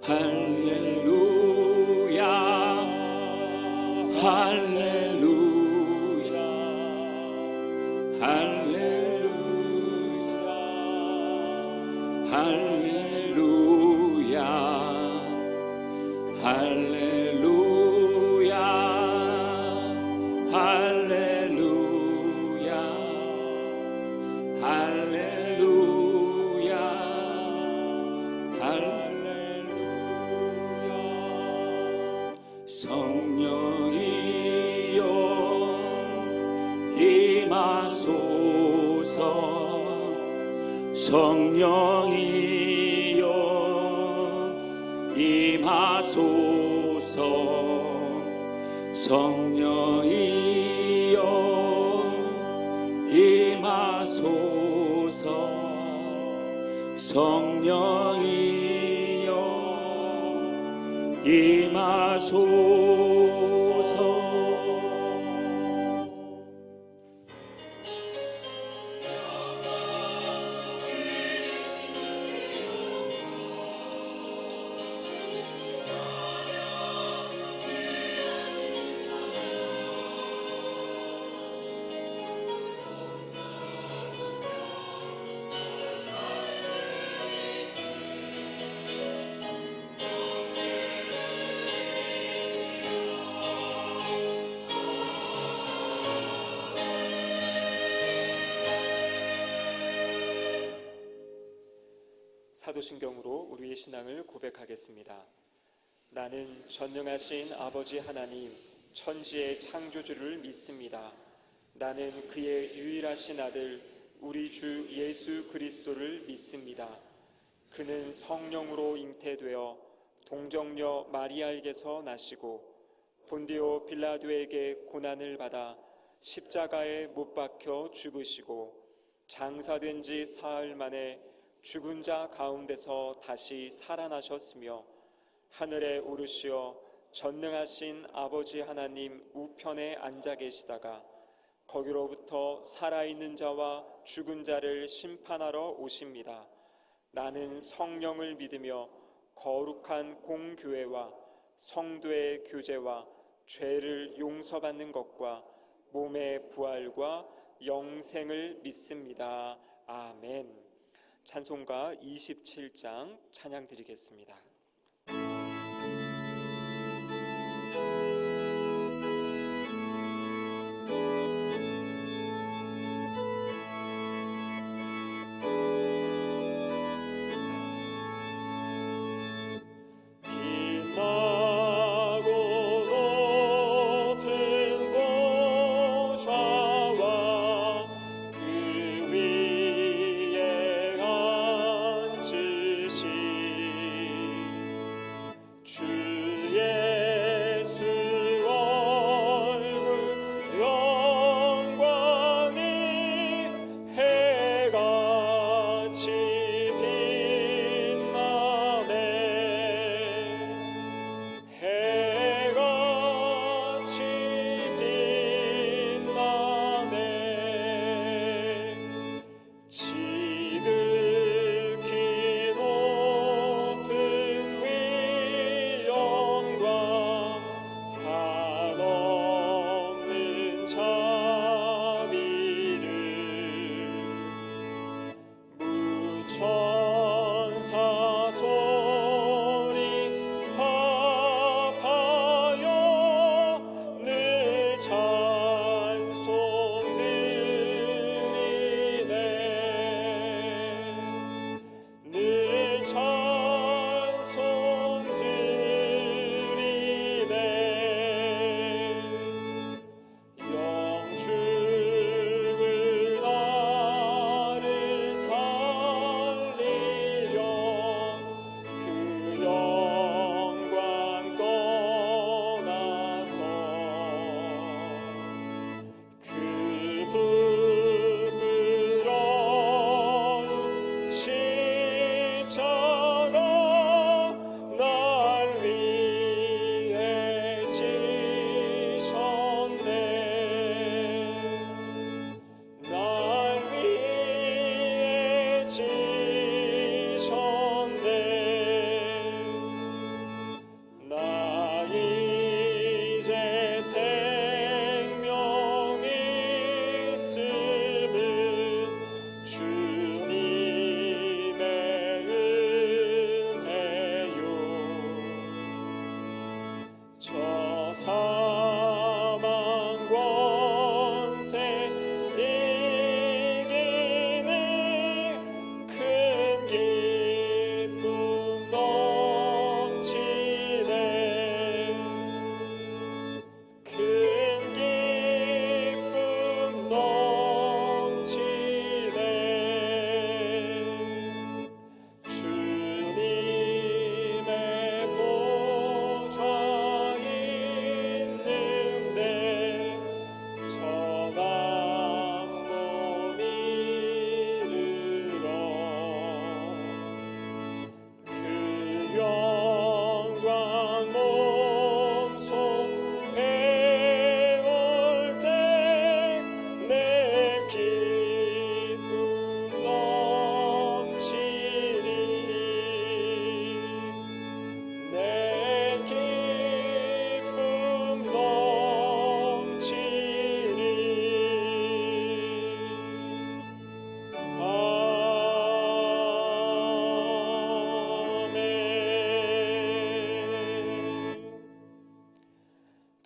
할렐루야 할렐루야 할렐루야 할렐루야 할렐루야 할렐루야 할렐루야 할렐루야 성령이여 임하소서 성령이여 임하소서 성령이여 임하소서 성령이여 임하소서. 사도신경으로 우리의 신앙을 고백하겠습니다. 나는 전능하신 아버지 하나님 천지의 창조주를 믿습니다. 나는 그의 유일하신 아들 우리 주 예수 그리스도를 믿습니다. 그는 성령으로 잉태되어 동정녀 마리아에게서 나시고 본디오 빌라도에게 고난을 받아 십자가에 못 박혀 죽으시고 장사된 지 사흘 만에 죽은 자 가운데서 다시 살아나셨으며 하늘에 오르시어 전능하신 아버지 하나님 우편에 앉아 계시다가 거기로부터 살아있는 자와 죽은 자를 심판하러 오십니다. 나는 성령을 믿으며 거룩한 공교회와 성도의 교제와 죄를 용서받는 것과 몸의 부활과 영생을 믿습니다. 아멘. 찬송가 27장 찬양 드리겠습니다. 그 위에 앉으신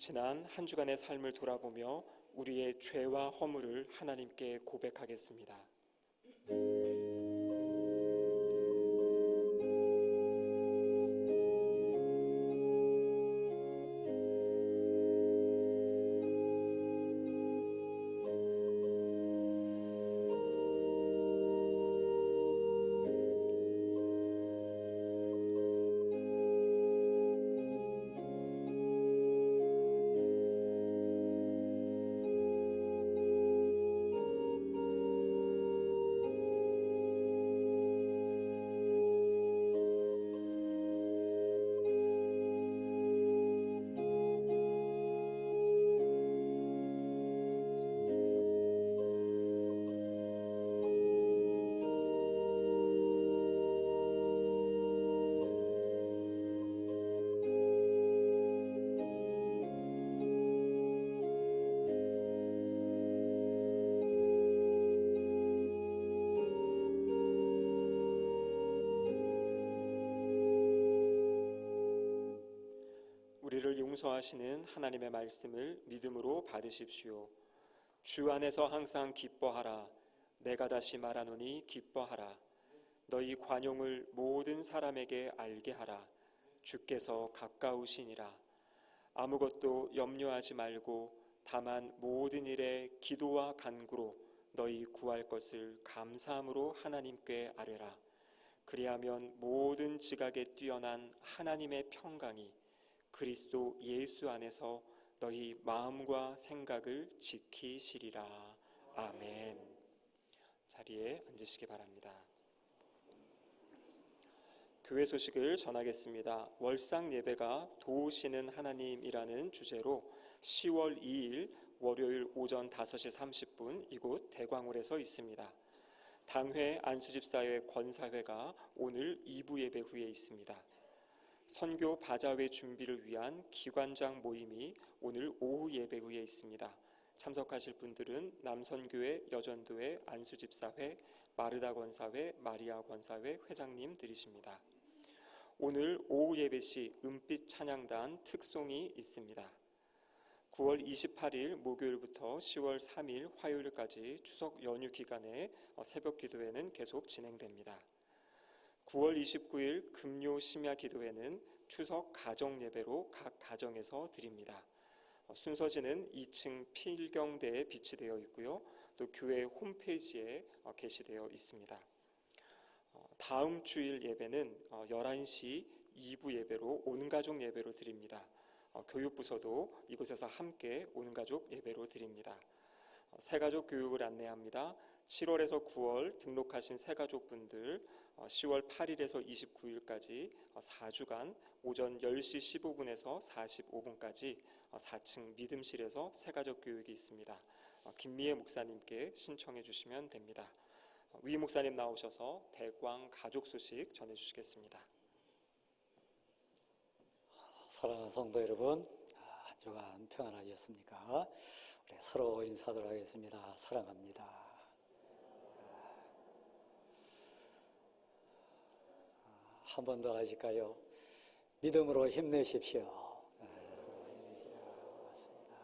지난 한 주간의 삶을 돌아보며 우리의 죄와 허물을 하나님께 고백하겠습니다. 우리를 용서하시는 하나님의 말씀을 믿음으로 받으십시오. 주 안에서 항상 기뻐하라. 내가 다시 말하노니 기뻐하라. 너희 관용을 모든 사람에게 알게 하라. 주께서 가까우시니라. 아무것도 염려하지 말고 다만 모든 일에 기도와 간구로 너희 구할 것을 감사함으로 하나님께 아뢰라. 그리하면 모든 지각에 뛰어난 하나님의 평강이 그리스도 예수 안에서 너희 마음과 생각을 지키시리라. 아멘. 자리에 앉으시기 바랍니다. 교회 소식을 전하겠습니다. 월상 예배가 도우시는 하나님이라는 주제로 10월 2일 월요일 오전 5시 30분 이곳 대광홀에서 있습니다. 당회 안수집사회 권사회가 오늘 2부 예배 후에 있습니다. 선교 바자회 준비를 위한 기관장 모임이 오늘 오후 예배 후에 있습니다. 참석하실 분들은 남선교회, 여전도회, 안수집사회, 마르다 권사회, 마리아 권사회 회장님들이십니다. 오늘 오후 예배 시 은빛 찬양단 특송이 있습니다. 9월 28일 목요일부터 10월 3일 화요일까지 추석 연휴 기간에 새벽 기도회는 계속 진행됩니다. 9월 29일 금요 심야 기도회는 추석 가정 예배로 각 가정에서 드립니다. 순서지는 2층 필경대에 비치되어 있고요. 또 교회 홈페이지에 게시되어 있습니다. 다음 주일 예배는 11시 2부 예배로 온가족 예배로 드립니다. 교육부서도 이곳에서 함께 온가족 예배로 드립니다. 새가족 교육을 안내합니다. 7월에서 9월 등록하신 새가족분들 10월 8일에서 29일까지 4주간 오전 10시 15분에서 45분까지 4층 믿음실에서 새가족 교육이 있습니다. 김미애 목사님께 신청해 주시면 됩니다. 위 목사님 나오셔서 대광 가족 소식 전해주시겠습니다. 사랑하는 성도 여러분, 한 주간 평안하셨습니까? 우리 서로 인사드리도록 하겠습니다. 사랑합니다. 한 번 더 하실까요? 믿음으로 힘내십시오. 맞습니다.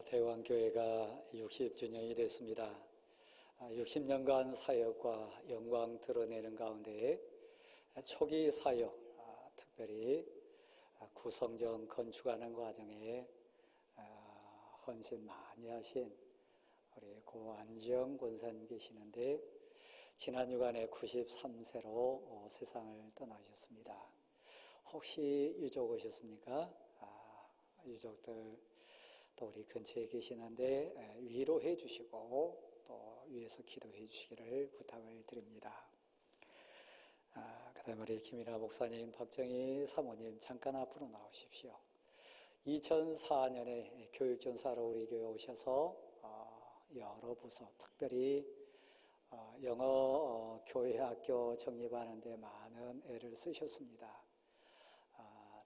대광교회가 60주년이 됐습니다. 60년간 사역과 영광 드러내는 가운데 초기 사역, 특별히 구성정 건축하는 과정에 헌신 많이 하신 우리 고 안지영 권사님 계시는데 지난 주간에 93세로 세상을 떠나셨습니다. 혹시 유족 오셨습니까? 유족들 또 우리 근처에 계시는데 위로해 주시고 또 위에서 기도해 주시기를 부탁을 드립니다. 그 다음에 우리 김이나 목사님, 박정희 사모님 잠깐 앞으로 나오십시오. 2004년에 교육전사로 우리 교회 오셔서 여러 부서, 특별히 영어 교회 학교 정립하는 데 많은 애를 쓰셨습니다.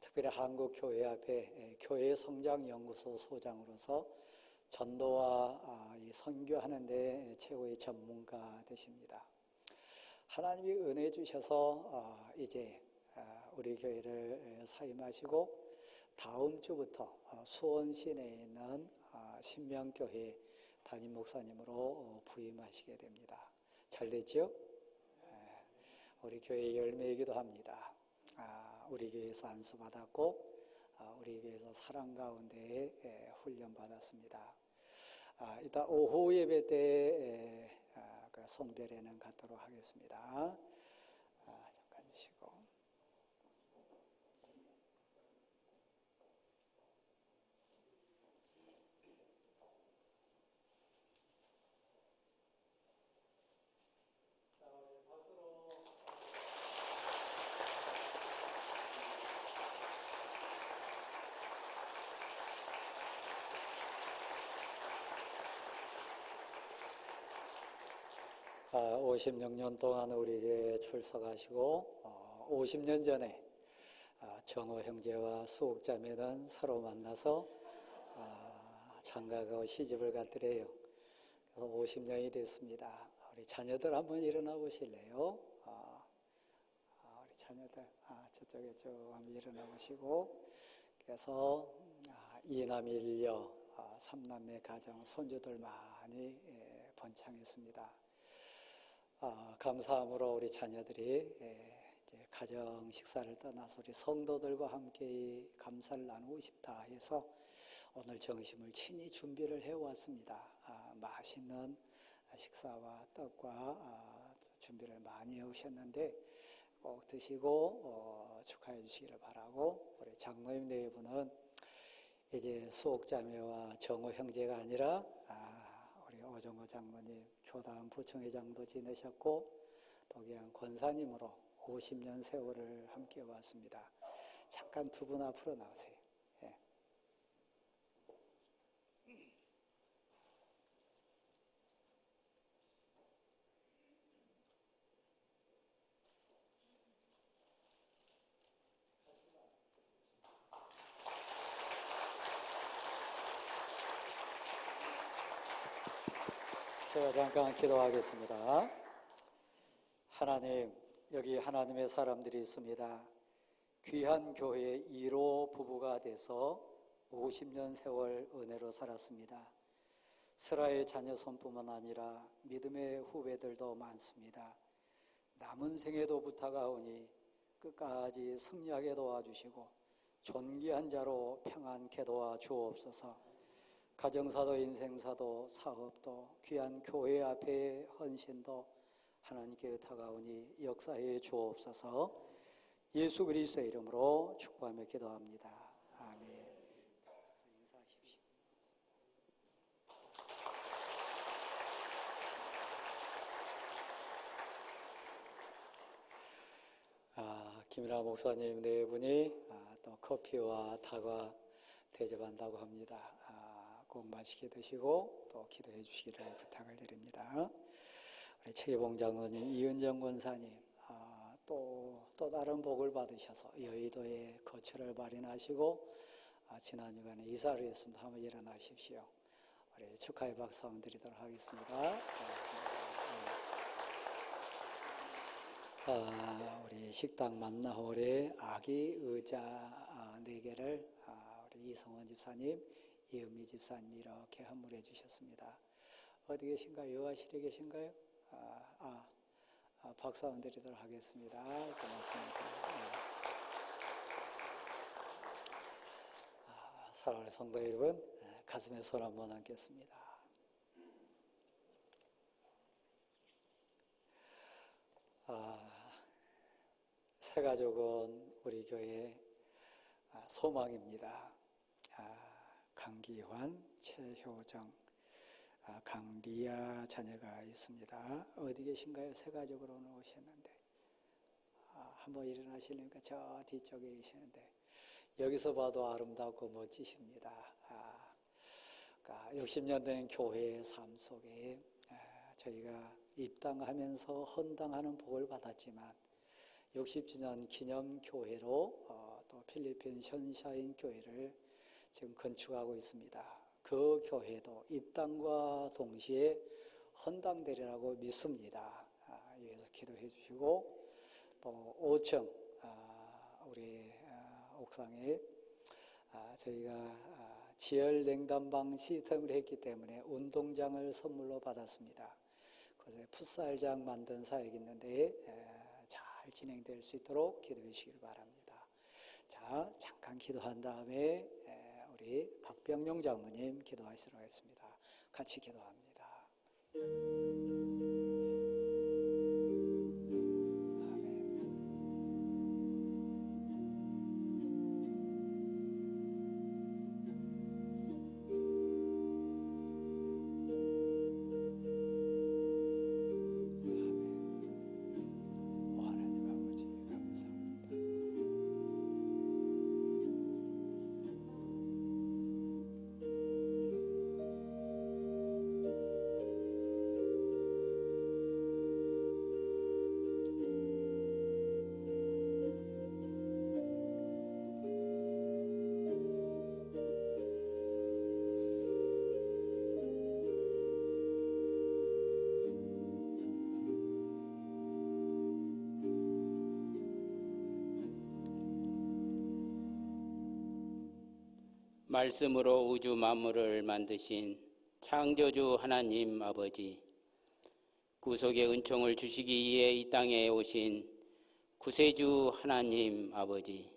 특별히 한국교회협회 교회 성장연구소 소장으로서 전도와 선교하는 데 최고의 전문가 되십니다. 하나님이 은혜 주셔서 이제 우리 교회를 사임하시고 다음 주부터 수원 시내에 있는 신명교회 담임 목사님으로 부임하시게 됩니다. 잘 됐죠? 우리 교회의 열매이기도 합니다. 우리 교회에서 안수받았고 우리 교회에서 사랑 가운데 훈련받았습니다. 이따 오후 예배 때 그 송별회는 갖도록 하겠습니다. 잠깐 쉬고. 아, 56년 동안 우리에게 출석하시고 50년 전에 정호 형제와 수옥 자매는 서로 만나서 장가가고 시집을 갔더래요. 그래서 50년이 됐습니다. 우리 자녀들 한번 일어나 보실래요? 우리 자녀들 저쪽에 쭉 한번 일어나 보시고, 그래서 이남 일녀, 삼남매 가정, 손주들 많이 번창했습니다. 감사함으로 우리 자녀들이 이제 가정 식사를 떠나서 우리 성도들과 함께 감사를 나누고 싶다 해서 오늘 점심을 친히 준비를 해왔습니다. 맛있는 식사와 떡과 준비를 많이 해오셨는데 꼭 드시고 축하해 주시기를 바라고, 우리 장로님 네 분은 이제 수옥자매와 정호 형제가 아니라 우리 오정호 장로님, 교단 부총회장도 지내셨고 독일한 권사님으로 50년 세월을 함께 왔습니다. 잠깐 두 분 앞으로 나오세요. 예. 제가 잠깐 기도하겠습니다. 하나님, 여기 하나님의 사람들이 있습니다. 귀한 교회의 1호 부부가 돼서 50년 세월 은혜로 살았습니다. 스라의 자녀손뿐만 아니라 믿음의 후배들도 많습니다. 남은 생에도 부탁하오니 끝까지 승리하게 도와주시고 존귀한 자로 평안케 도와주옵소서. 가정사도, 인생사도, 사업도, 귀한 교회 앞에 헌신도 하나님께 의탁하오니 역사해 주옵소서. 예수 그리스도의 이름으로 축복하며 기도합니다. 아멘. 인사하십시오. 김일하 목사님 네 분이 또 커피와 다과 대접한다고 합니다. 꼭 맛있게 드시고 또 기도해 주시기를 부탁을 드립니다. 우리 최계봉 장로님, 이은정 권사님, 또 다른 복을 받으셔서 여의도에 거처를 마련하시고 지난 주간에 이사를 했습니다. 한번 일어나십시오. 우리 축하의 박수 한번 드리도록 하겠습니다. 반갑습니다. 우리 식당 만나홀에 아기 의자 4개를 우리 이성원 집사님, 이은미 집사님 이렇게 헌물해 주셨습니다. 어디 계신가요? 여화실에 계신가요? 박수 한번 드리도록 하겠습니다. 고맙습니다. 사랑하는 성도 여러분, 가슴에 손 한번 얹겠습니다. 새가족은 우리 교회의 소망입니다. 강기환, 최효정, 강리아 자녀가 있습니다. 어디 계신가요? 새가족으로 오늘 오셨는데 한번 일어나시려니까 저 뒤쪽에 계시는데 여기서 봐도 아름답고 멋지십니다. 60년 된 교회의 삶 속에 저희가 입당하면서 헌당하는 복을 받았지만 60주년 기념교회로 또 필리핀 션샤인 교회를 지금 건축하고 있습니다. 그 교회도 입당과 동시에 헌당되리라고 믿습니다. 여기서 기도해 주시고 또 5층 우리 옥상에 저희가 지열 냉난방 시스템을 했기 때문에 운동장을 선물로 받았습니다. 그래서 풋살장 만든 사역이 있는데 잘 진행될 수 있도록 기도해 주시길 바랍니다. 자, 잠깐 기도한 다음에 우리 박병용 장로님 기도하시도록 하겠습니다. 같이 기도합니다. 말씀으로 우주 만물을 만드신 창조주 하나님 아버지, 구속의 은총을 주시기 위해 이 땅에 오신 구세주 하나님 아버지,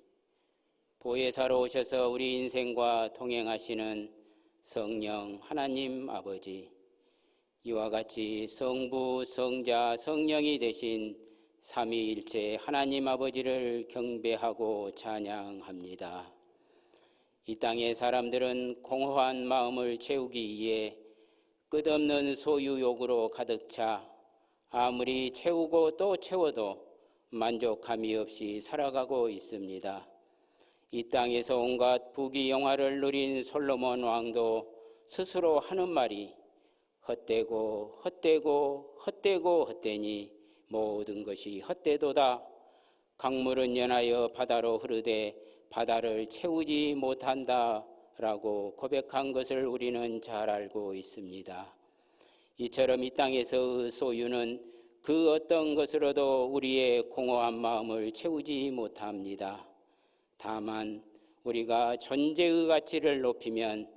보혜사로 오셔서 우리 인생과 동행하시는 성령 하나님 아버지, 이와 같이 성부, 성자, 성령이 되신 삼위일체 하나님 아버지를 경배하고 찬양합니다. 이 땅의 사람들은 공허한 마음을 채우기 위해 끝없는 소유욕으로 가득 차 아무리 채우고 또 채워도 만족함이 없이 살아가고 있습니다. 이 땅에서 온갖 부귀영화를 누린 솔로몬 왕도 스스로 하는 말이 헛되고 헛되고 헛되고 헛되니 모든 것이 헛되도다. 강물은 연하여 바다로 흐르되 바다를 채우지 못한다라고 고백한 것을 우리는 잘 알고 있습니다. 이처럼 이 땅에서의 소유는 그 어떤 것으로도 우리의 공허한 마음을 채우지 못합니다. 다만 우리가 존재의 가치를 높이면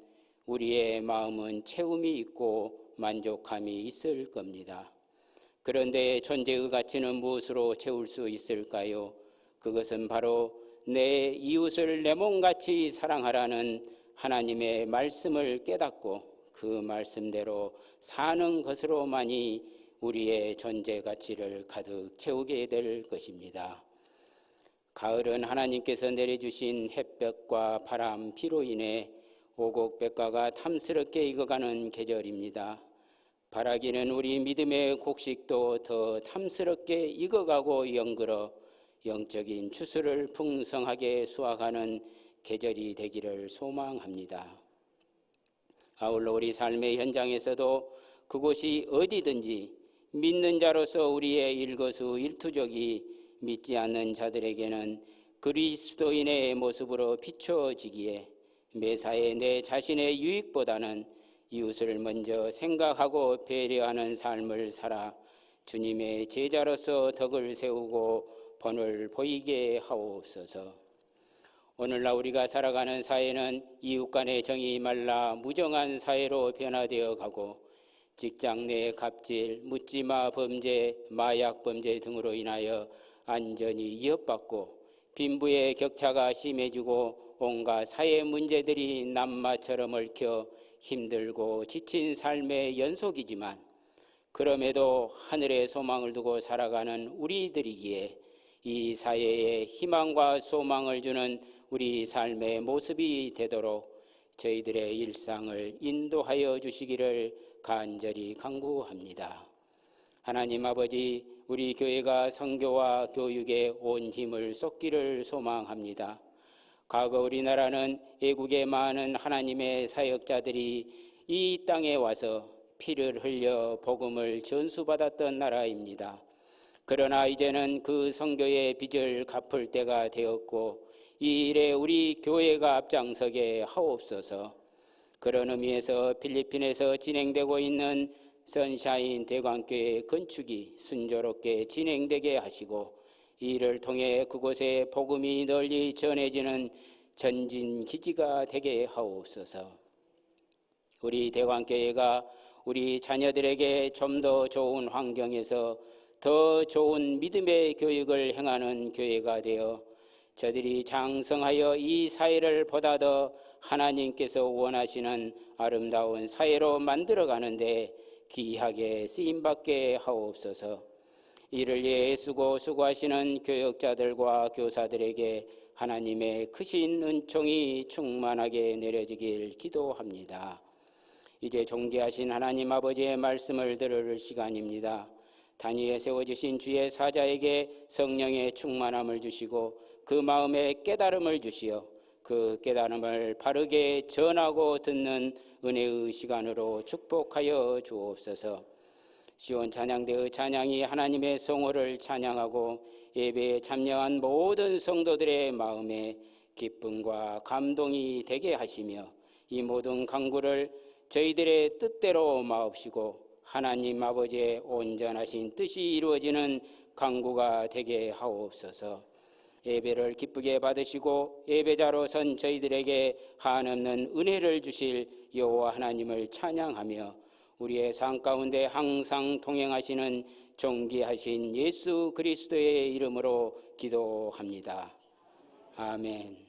우리의 마음은 채움이 있고 만족함이 있을 겁니다. 그런데 존재의 가치는 무엇으로 채울 수 있을까요? 그것은 바로 내 이웃을 내 몸같이 사랑하라는 하나님의 말씀을 깨닫고 그 말씀대로 사는 것으로만이 우리의 존재 가치를 가득 채우게 될 것입니다. 가을은 하나님께서 내려주신 햇볕과 바람, 비로 인해 오곡백과가 탐스럽게 익어가는 계절입니다. 바라기는 우리 믿음의 곡식도 더 탐스럽게 익어가고 연그러 영적인 추수를 풍성하게 수확하는 계절이 되기를 소망합니다. 아울러 우리 삶의 현장에서도 그곳이 어디든지 믿는 자로서 우리의 일거수일투족이 믿지 않는 자들에게는 그리스도인의 모습으로 비춰지기에 매사에 내 자신의 유익보다는 이웃을 먼저 생각하고 배려하는 삶을 살아 주님의 제자로서 덕을 세우고 본을 보이게 하옵소서. 오늘날 우리가 살아가는 사회는 이웃 간의 정이 말라 무정한 사회로 변화되어 가고 직장 내 갑질, 묻지마 범죄, 마약 범죄 등으로 인하여 안전이 위협받고 빈부의 격차가 심해지고 온갖 사회 문제들이 남마처럼 얽혀 힘들고 지친 삶의 연속이지만 그럼에도 하늘의 소망을 두고 살아가는 우리들이기에 이 사회에 희망과 소망을 주는 우리 삶의 모습이 되도록 저희들의 일상을 인도하여 주시기를 간절히 간구합니다. 하나님 아버지, 우리 교회가 선교와 교육에 온 힘을 쏟기를 소망합니다. 과거 우리나라는 애국의 많은 하나님의 사역자들이 이 땅에 와서 피를 흘려 복음을 전수받았던 나라입니다. 그러나 이제는 그 선교의 빚을 갚을 때가 되었고 이 일에 우리 교회가 앞장서게 하옵소서. 그런 의미에서 필리핀에서 진행되고 있는 선샤인 대광교회 건축이 순조롭게 진행되게 하시고 이를 통해 그곳에 복음이 널리 전해지는 전진 기지가 되게 하옵소서. 우리 대광교회가 우리 자녀들에게 좀 더 좋은 환경에서 더 좋은 믿음의 교육을 행하는 교회가 되어 저들이 장성하여 이 사회를 보다 더 하나님께서 원하시는 아름다운 사회로 만들어가는데 귀하게 쓰임받게 하옵소서. 이를 위해 수고하시는 교역자들과 교사들에게 하나님의 크신 은총이 충만하게 내려지길 기도합니다. 이제 존귀하신 하나님 아버지의 말씀을 들을 시간입니다. 단위에 세워주신 주의 사자에게 성령의 충만함을 주시고 그 마음에 깨달음을 주시어 그 깨달음을 바르게 전하고 듣는 은혜의 시간으로 축복하여 주옵소서. 시온 찬양대의 찬양이 하나님의 성호를 찬양하고 예배에 참여한 모든 성도들의 마음에 기쁨과 감동이 되게 하시며 이 모든 간구를 저희들의 뜻대로 마옵시고 하나님 아버지의 온전하신 뜻이 이루어지는 간구가 되게 하옵소서. 예배를 기쁘게 받으시고 예배자로 선 저희들에게 한없는 은혜를 주실 여호와 하나님을 찬양하며 우리의 삶 가운데 항상 동행하시는 존귀하신 예수 그리스도의 이름으로 기도합니다. 아멘.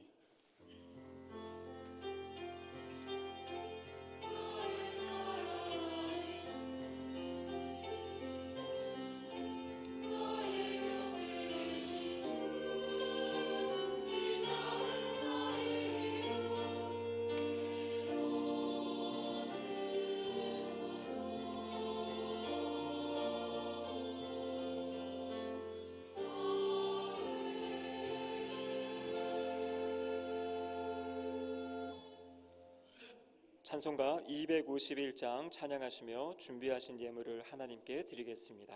찬송가 251장 찬양하시며 준비하신 예물을 하나님께 드리겠습니다.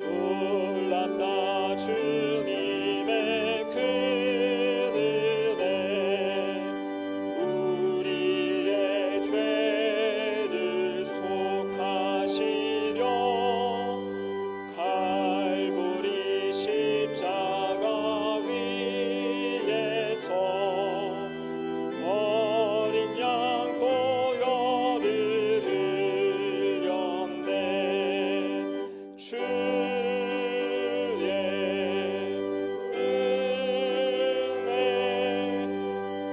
놀랍다 주님의 큰 은혜 우리의 죄를 속하시려 갈보리 십자가 위에서 어린 양 보혈을 흘렸네. 주의 은혜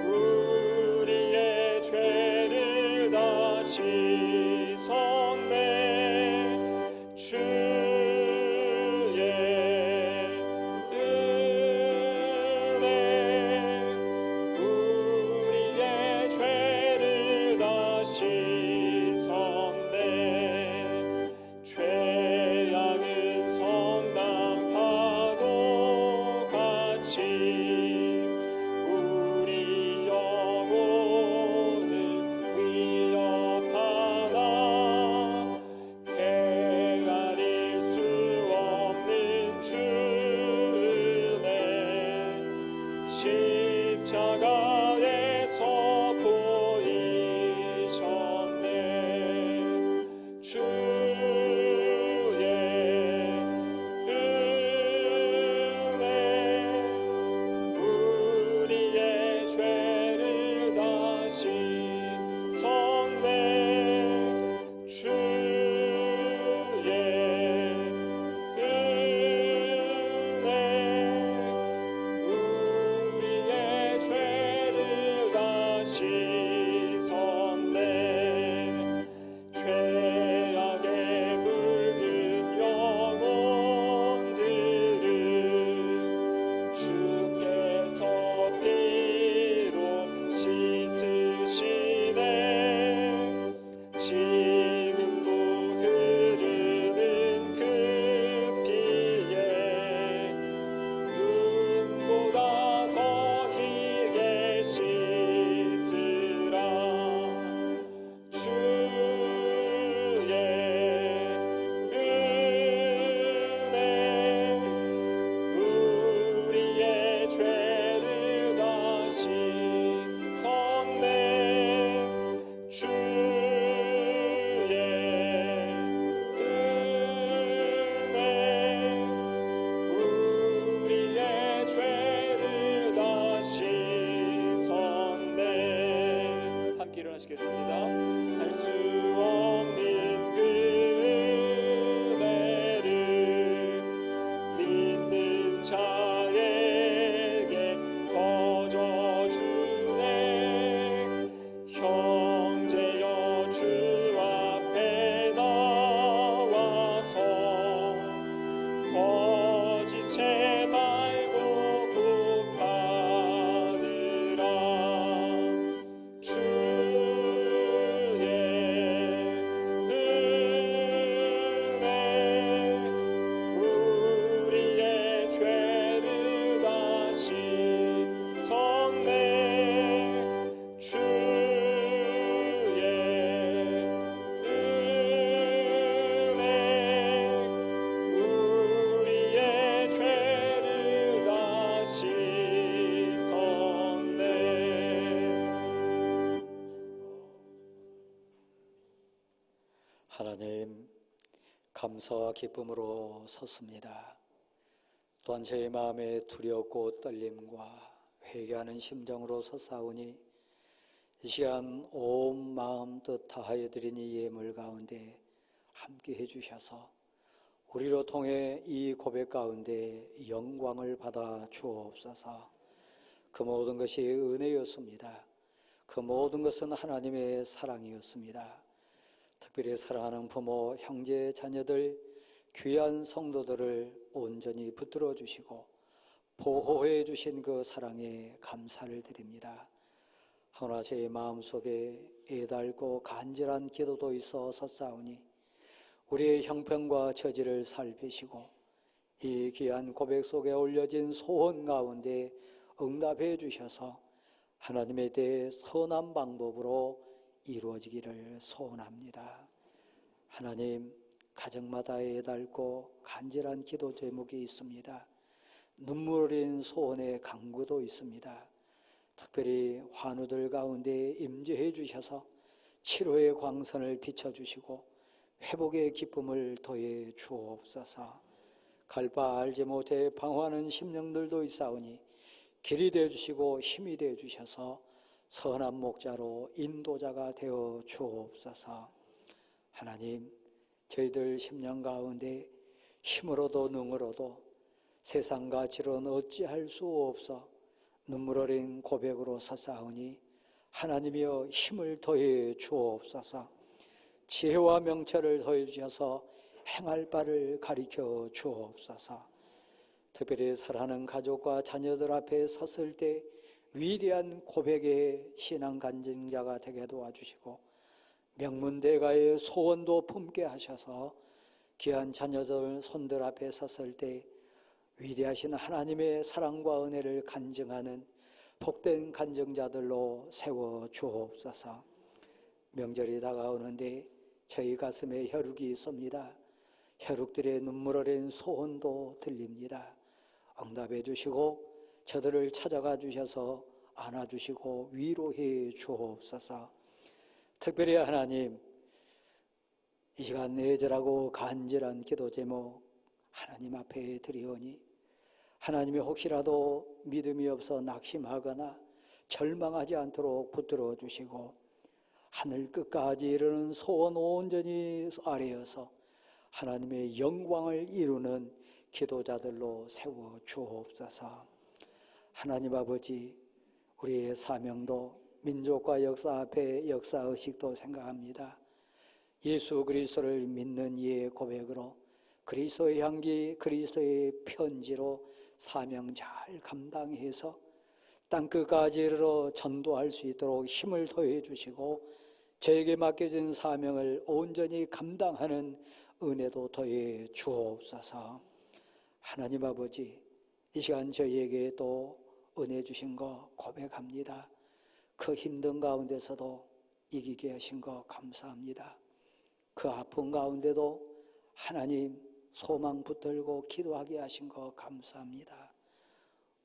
우리의 죄를 다 씻었네. 주의 은혜 우리의 죄를 다 씻었네. 죄악을 감사와 기쁨으로 섰습니다. 또한 제 마음에 두렵고 떨림과 회개하는 심정으로 섰사오니 이 시간 온 마음 뜻 다하여 드린 이 예물 가운데 함께 해주셔서 우리로 통해 이 고백 가운데 영광을 받아 주옵소서. 그 모든 것이 은혜였습니다. 그 모든 것은 하나님의 사랑이었습니다. 특별히 사랑하는 부모, 형제, 자녀들, 귀한 성도들을 온전히 붙들어 주시고 보호해 주신 그 사랑에 감사를 드립니다. 하나 제 마음속에 애달고 간절한 기도도 있어 섰사오니 우리의 형편과 처지를 살피시고 이 귀한 고백 속에 올려진 소원 가운데 응답해 주셔서 하나님에 대해 선한 방법으로 이루어지기를 소원합니다. 하나님, 가정마다 애달고 간절한 기도 제목이 있습니다. 눈물 어린 소원의 간구도 있습니다. 특별히 환우들 가운데 임재해 주셔서 치료의 광선을 비춰주시고 회복의 기쁨을 더해 주옵소서. 갈 바 알지 못해 방황하는 심령들도 있사오니 길이 되어주시고 힘이 되어주셔서 선한 목자로 인도자가 되어 주옵소서. 하나님, 저희들 심령 가운데 힘으로도 능으로도 세상 가치로는 어찌할 수 없어 눈물 어린 고백으로 섰사오니 하나님이여 힘을 더해 주옵소서. 지혜와 명철을 더해 주셔서 행할 바를 가리켜 주옵소서. 특별히 사랑하는 가족과 자녀들 앞에 섰을 때 위대한 고백의 신앙 간증자가 되게 도와주시고 명문대가의 소원도 품게 하셔서 귀한 자녀들 손들 앞에 섰을 때 위대하신 하나님의 사랑과 은혜를 간증하는 복된 간증자들로 세워 주옵소서. 명절이 다가오는데 저희 가슴에 혈육이 있습니다. 혈육들의 눈물 어린 소원도 들립니다. 응답해 주시고 저들을 찾아가 주셔서 안아주시고 위로해 주옵소서. 특별히 하나님, 이 시간 애절하고 간절한 기도 제목 하나님 앞에 드리오니 하나님이 혹시라도 믿음이 없어 낙심하거나 절망하지 않도록 붙들어 주시고 하늘 끝까지 이르는 소원 온전히 아뢰어서 하나님의 영광을 이루는 기도자들로 세워 주옵소서. 하나님 아버지, 우리의 사명도 민족과 역사 앞에 역사의식도 생각합니다. 예수 그리스도를 믿는 이의 고백으로 그리스도의 향기, 그리스도의 편지로 사명 잘 감당해서 땅끝까지 이르러 전도할 수 있도록 힘을 더해 주시고 저에게 맡겨진 사명을 온전히 감당하는 은혜도 더해 주옵소서. 하나님 아버지, 이 시간 저희에게 또 은혜 주신 거 고백합니다. 그 힘든 가운데서도 이기게 하신 거 감사합니다. 그 아픈 가운데도 하나님 소망 붙들고 기도하게 하신 거 감사합니다.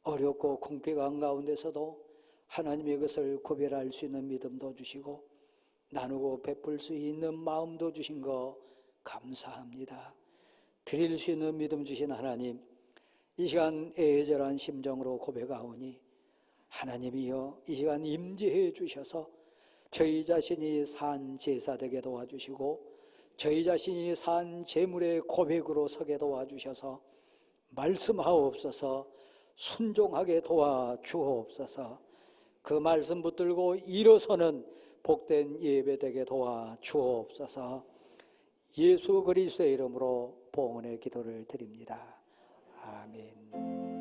어렵고 궁핍한 가운데서도 하나님의 것을 구별할 수 있는 믿음도 주시고 나누고 베풀 수 있는 마음도 주신 거 감사합니다. 드릴 수 있는 믿음 주신 하나님, 이 시간 애절한 심정으로 고백하오니 하나님이여 이 시간 임재해 주셔서 저희 자신이 산 제사 되게 도와주시고 저희 자신이 산 제물의 고백으로 서게 도와주셔서 말씀하옵소서. 순종하게 도와주옵소서. 그 말씀 붙들고 일어서는 복된 예배되게 도와주옵소서. 예수 그리스도의 이름으로 봉헌의 기도를 드립니다. 아멘.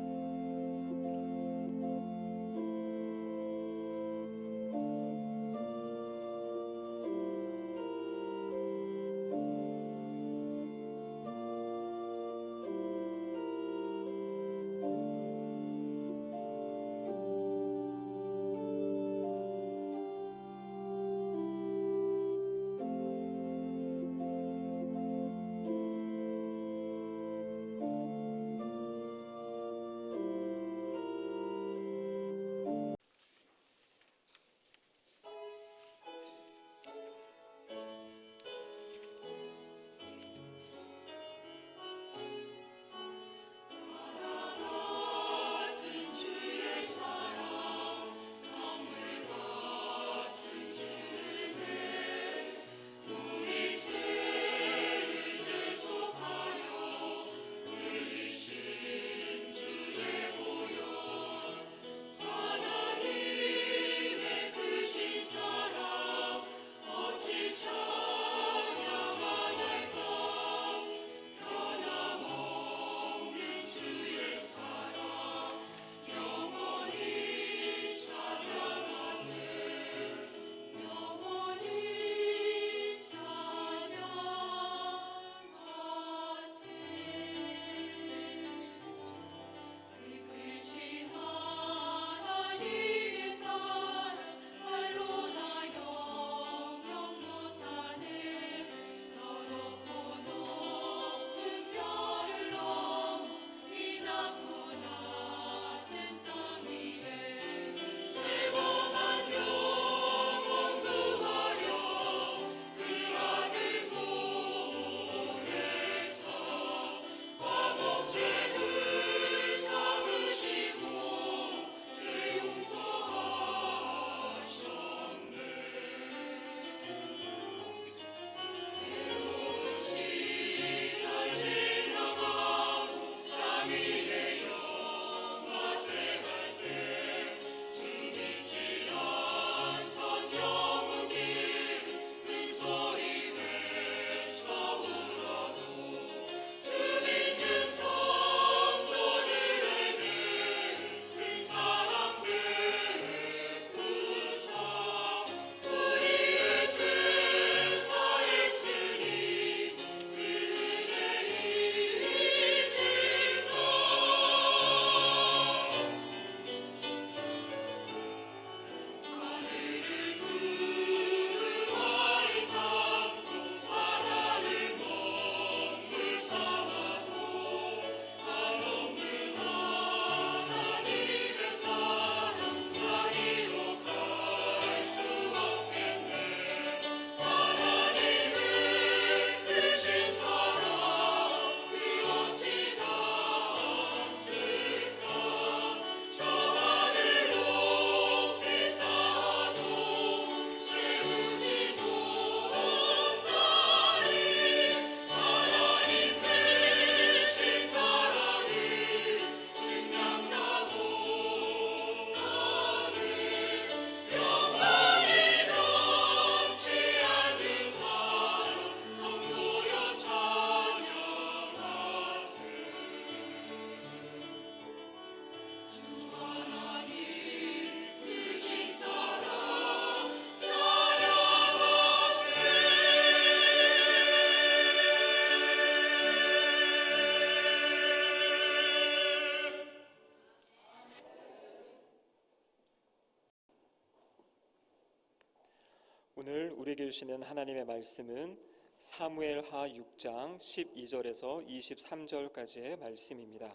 오늘 우리에게 주시는 하나님의 말씀은 사무엘하 6장 12절에서 23절까지의 말씀입니다.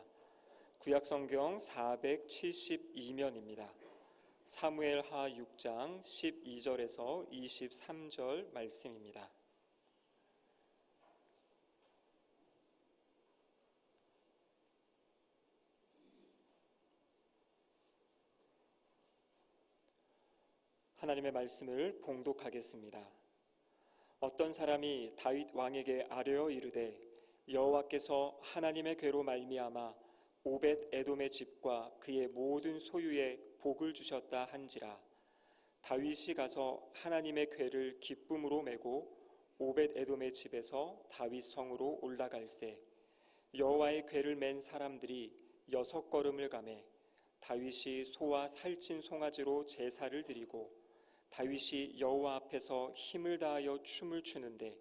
구약성경 472면입니다. 사무엘하 6장 12절에서 23절 말씀입니다. 하나님의 말씀을 봉독하겠습니다. 어떤 사람이 다윗 왕에게 아뢰어 이르되 여호와께서 하나님의 괴로 말미암아 오벳 에돔의 집과 그의 모든 소유에 복을 주셨다 한지라. 다윗이 가서 하나님의 궤를 기쁨으로 메고 오벳 에돔의 집에서 다윗 성으로 올라갈새 여호와의 궤를 맨 사람들이 6걸음을 가매 다윗이 소와 살찐 송아지로 제사를 드리고 다윗이 여호와 앞에서 힘을 다하여 춤을 추는데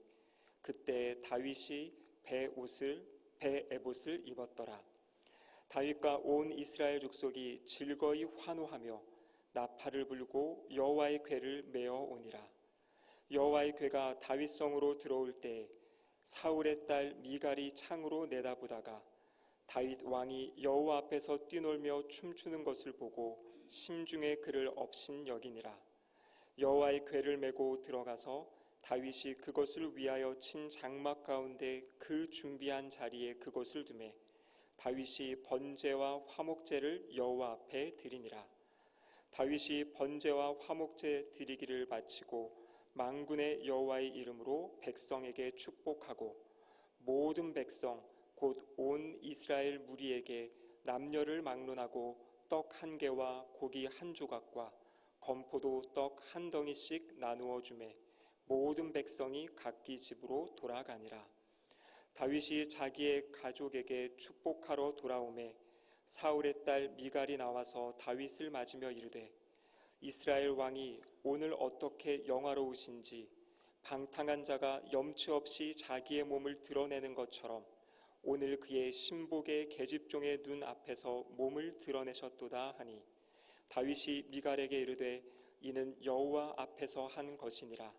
그때 다윗이 배 에봇을 입었더라. 다윗과 온 이스라엘 족속이 즐거이 환호하며 나팔을 불고 여호와의 궤를 메어 오니라. 여호와의 궤가 다윗 성으로 들어올 때 사울의 딸 미갈이 창으로 내다보다가 다윗 왕이 여호와 앞에서 뛰놀며 춤추는 것을 보고 심중에 그를 업신 여기니라. 여호와의 궤를 메고 들어가서 다윗이 그것을 위하여 친 장막 가운데 그 준비한 자리에 그것을 두매 다윗이 번제와 화목제를 여호와 앞에 드리니라. 다윗이 번제와 화목제 드리기를 마치고 만군의 여호와의 이름으로 백성에게 축복하고 모든 백성 곧 온 이스라엘 무리에게 남녀를 막론하고 떡 한 개와 고기 한 조각과 건포도 떡 한 덩이씩 나누어 주매 모든 백성이 각기 집으로 돌아가니라. 다윗이 자기의 가족에게 축복하러 돌아오매 사울의 딸 미갈이 나와서 다윗을 맞으며 이르되 이스라엘 왕이 오늘 어떻게 영화로우신지 방탕한 자가 염치 없이 자기의 몸을 드러내는 것처럼 오늘 그의 신복의 계집종의 눈 앞에서 몸을 드러내셨도다 하니 다윗이 미갈에게 이르되 이는 여호와 앞에서 한 것이니라.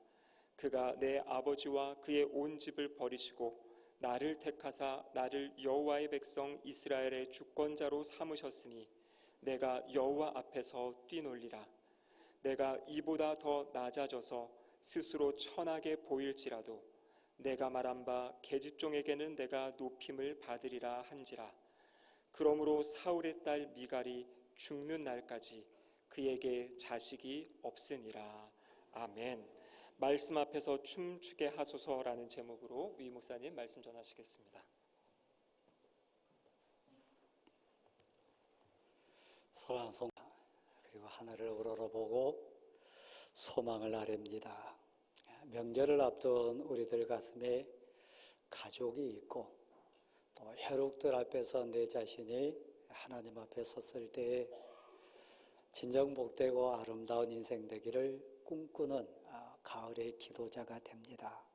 그가 내 아버지와 그의 온 집을 버리시고 나를 택하사 나를 여호와의 백성 이스라엘의 주권자로 삼으셨으니 내가 여호와 앞에서 뛰놀리라. 내가 이보다 더 낮아져서 스스로 천하게 보일지라도 내가 말한 바 계집종에게는 내가 높임을 받으리라 한지라. 그러므로 사울의 딸 미갈이 죽는 날까지 그에게 자식이 없으니라. 아멘. 말씀 앞에서 춤추게 하소서라는 제목으로 위 목사님 말씀 전하시겠습니다. 소란송 그리고 하늘을 우러러보고 소망을 아렵니다. 명절을 앞둔 우리들 가슴에 가족이 있고 또 혈육들 앞에서 내 자신이 하나님 앞에 섰을 때 진정 복되고 아름다운 인생 되기를 꿈꾸는 가을의 기도자가 됩니다.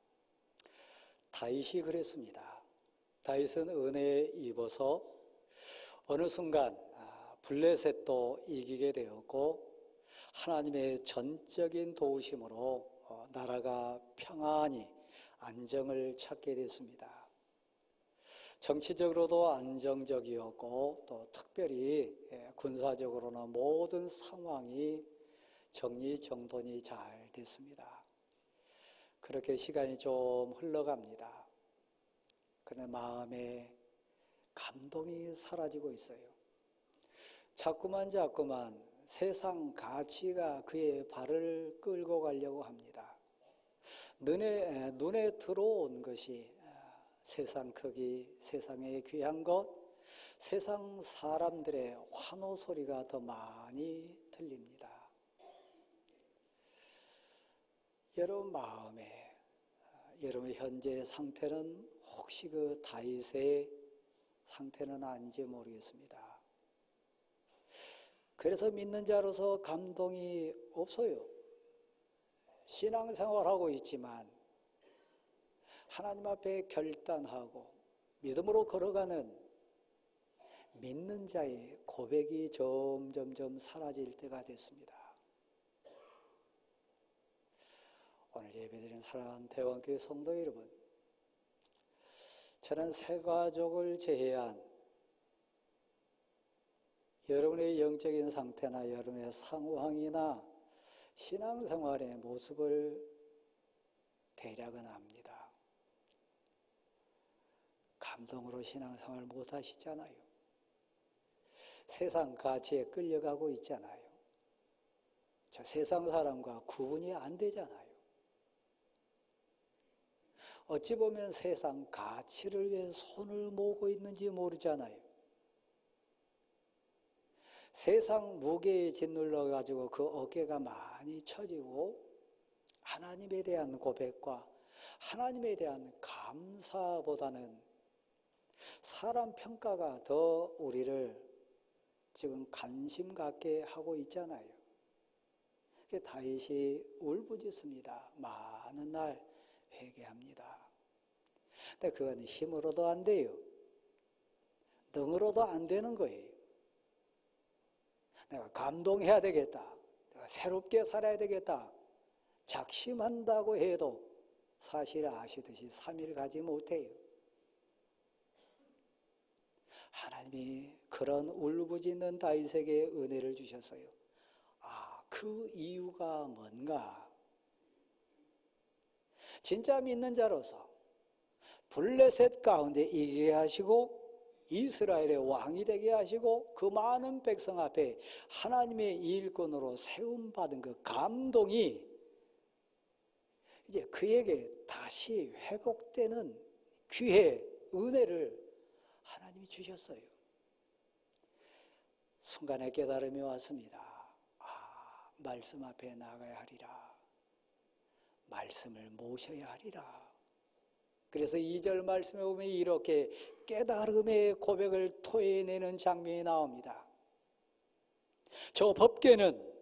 다윗이 그랬습니다. 다윗은 은혜에 입어서 어느 순간 블레셋도 이기게 되었고 하나님의 전적인 도우심으로 나라가 평안히 안정을 찾게 됐습니다. 정치적으로도 안정적이었고 또 특별히 군사적으로는 모든 상황이 정리정돈이 잘 됐습니다. 그렇게 시간이 좀 흘러갑니다. 그런데 마음에 감동이 사라지고 있어요. 자꾸만 세상 가치가 그의 발을 끌고 가려고 합니다. 눈에 들어온 것이 세상 크기, 세상의 귀한 것, 세상 사람들의 환호 소리가 더 많이 들립니다. 여러분 마음에, 여러분 현재 상태는 혹시 그 다윗의 상태는 아닌지 모르겠습니다. 그래서 믿는 자로서 감동이 없어요. 신앙생활하고 있지만 하나님 앞에 결단하고 믿음으로 걸어가는 믿는 자의 고백이 점점점 사라질 때가 됐습니다. 오늘 예배드린 사랑하는 대왕교회 성도 여러분, 저는 새 가족을 제외한 여러분의 영적인 상태나 여러분의 상황이나 신앙생활의 모습을 대략은 압니다. 감동으로 신앙생활 못 하시잖아요. 세상 가치에 끌려가고 있잖아요. 저 세상 사람과 구분이 안 되잖아요. 어찌 보면 세상 가치를 위해 손을 모으고 있는지 모르잖아요. 세상 무게에 짓눌러 가지고 그 어깨가 많이 처지고 하나님에 대한 고백과 하나님에 대한 감사보다는 사람 평가가 더 우리를 지금 관심 갖게 하고 있잖아요. 다윗이 울부짖습니다. 많은 날 회개합니다. 근데 그건 힘으로도 안 돼요. 능으로도 안 되는 거예요. 내가 감동해야 되겠다. 내가 새롭게 살아야 되겠다. 작심한다고 해도 사실 아시듯이 3일 가지 못해요. 하나님이 그런 울부짖는 다윗에게 은혜를 주셨어요. 그 이유가 뭔가? 진짜 믿는 자로서 블레셋 가운데 이기게 하시고 이스라엘의 왕이 되게 하시고 그 많은 백성 앞에 하나님의 일꾼으로 세움받은 그 감동이 이제 그에게 다시 회복되는 기회, 은혜를 하나님이 주셨어요. 순간의 깨달음이 왔습니다. 말씀 앞에 나가야 하리라. 말씀을 모셔야 하리라. 그래서 2절 말씀에 보면 이렇게 깨달음의 고백을 토해내는 장면이 나옵니다. 저 법궤는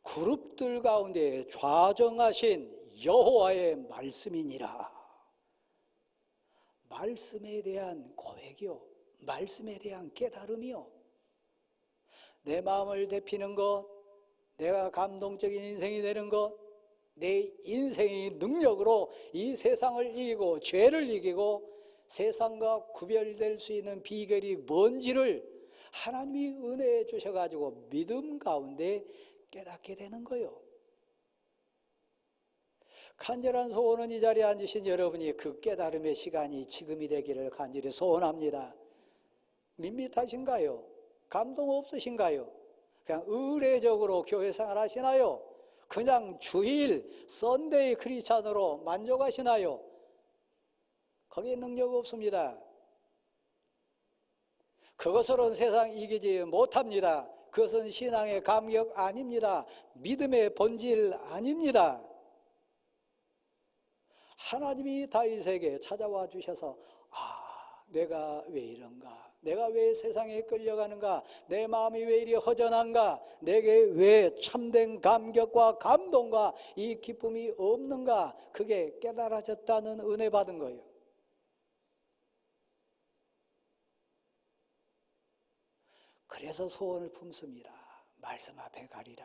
그룹들 가운데 좌정하신 여호와의 말씀이니라. 말씀에 대한 고백이요, 말씀에 대한 깨달음이요, 내 마음을 데피는 것, 내가 감동적인 인생이 되는 것, 내 인생의 능력으로 이 세상을 이기고 죄를 이기고 세상과 구별될 수 있는 비결이 뭔지를 하나님이 은혜해 주셔가지고 믿음 가운데 깨닫게 되는 거예요. 간절한 소원은 이 자리에 앉으신 여러분이 그 깨달음의 시간이 지금이 되기를 간절히 소원합니다. 밋밋하신가요? 감동 없으신가요? 그냥 의례적으로 교회 생활 하시나요? 그냥 주일 썬데이 크리스찬으로 만족하시나요? 거기에 능력 없습니다. 그것으로는 세상 이기지 못합니다. 그것은 신앙의 감격 아닙니다. 믿음의 본질 아닙니다. 하나님이 다윗에게 찾아와 주셔서 내가 왜 이런가? 내가 왜 세상에 끌려가는가? 내 마음이 왜 이리 허전한가? 내게 왜 참된 감격과 감동과 이 기쁨이 없는가? 그게 깨달아졌다는 은혜 받은 거예요. 그래서 소원을 품습니다. 말씀 앞에 가리라.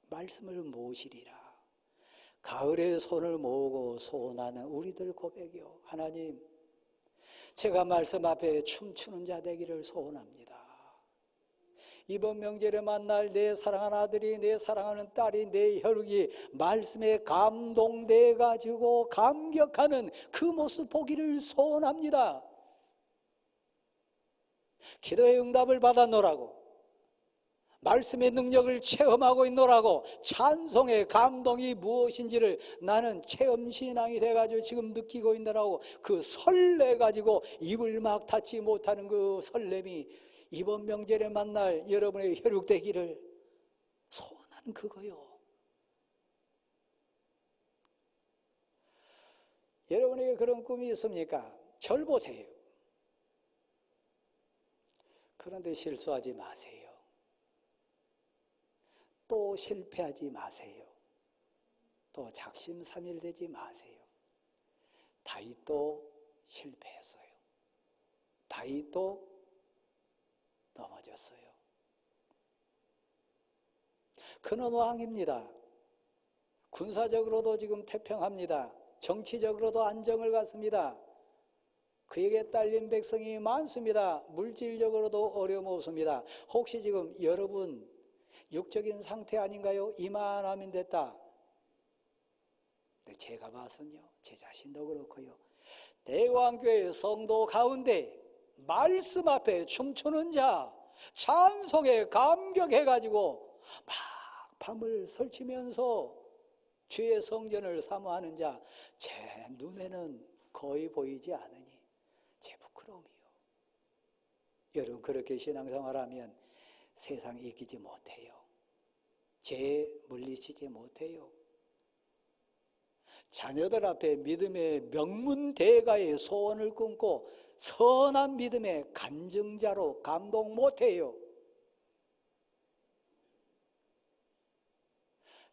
말씀을 모시리라. 가을에 손을 모으고 소원하는 우리들 고백이요. 하나님, 제가 말씀 앞에 춤추는 자 되기를 소원합니다. 이번 명절에 만날 내 사랑하는 아들이, 내 사랑하는 딸이, 내 혈육이 말씀에 감동돼 가지고 감격하는 그 모습 보기를 소원합니다. 기도의 응답을 받았노라고, 말씀의 능력을 체험하고 있노라고, 찬송의 감동이 무엇인지를 나는 체험신앙이 돼가지고 지금 느끼고 있노라고, 그 설레가지고 입을 막 닫지 못하는 그 설렘이 이번 명절에 만날 여러분의 혈육되기를 소원하는 그거요. 여러분에게 그런 꿈이 있습니까? 절 보세요. 그런데 실수하지 마세요. 또 실패하지 마세요. 또 작심삼일되지 마세요. 다윗도 실패했어요. 다윗도 넘어졌어요. 그는 왕입니다. 군사적으로도 지금 태평합니다. 정치적으로도 안정을 갖습니다. 그에게 딸린 백성이 많습니다. 물질적으로도 어려움 없습니다. 혹시 지금 여러분 육적인 상태 아닌가요? 이만하면 됐다. 근데 제가 봐서는요, 제 자신도 그렇고요, 대왕교회 성도 가운데 말씀 앞에 춤추는 자, 찬송에 감격해가지고 막 밤을 설치면서 주의 성전을 사모하는 자, 제 눈에는 거의 보이지 않으니 제 부끄러움이요. 여러분 그렇게 신앙생활하면 세상 이기지 못해요. 죄 물리치지 못해요. 자녀들 앞에 믿음의 명문대가의 소원을 끊고 선한 믿음의 간증자로 감동 못해요.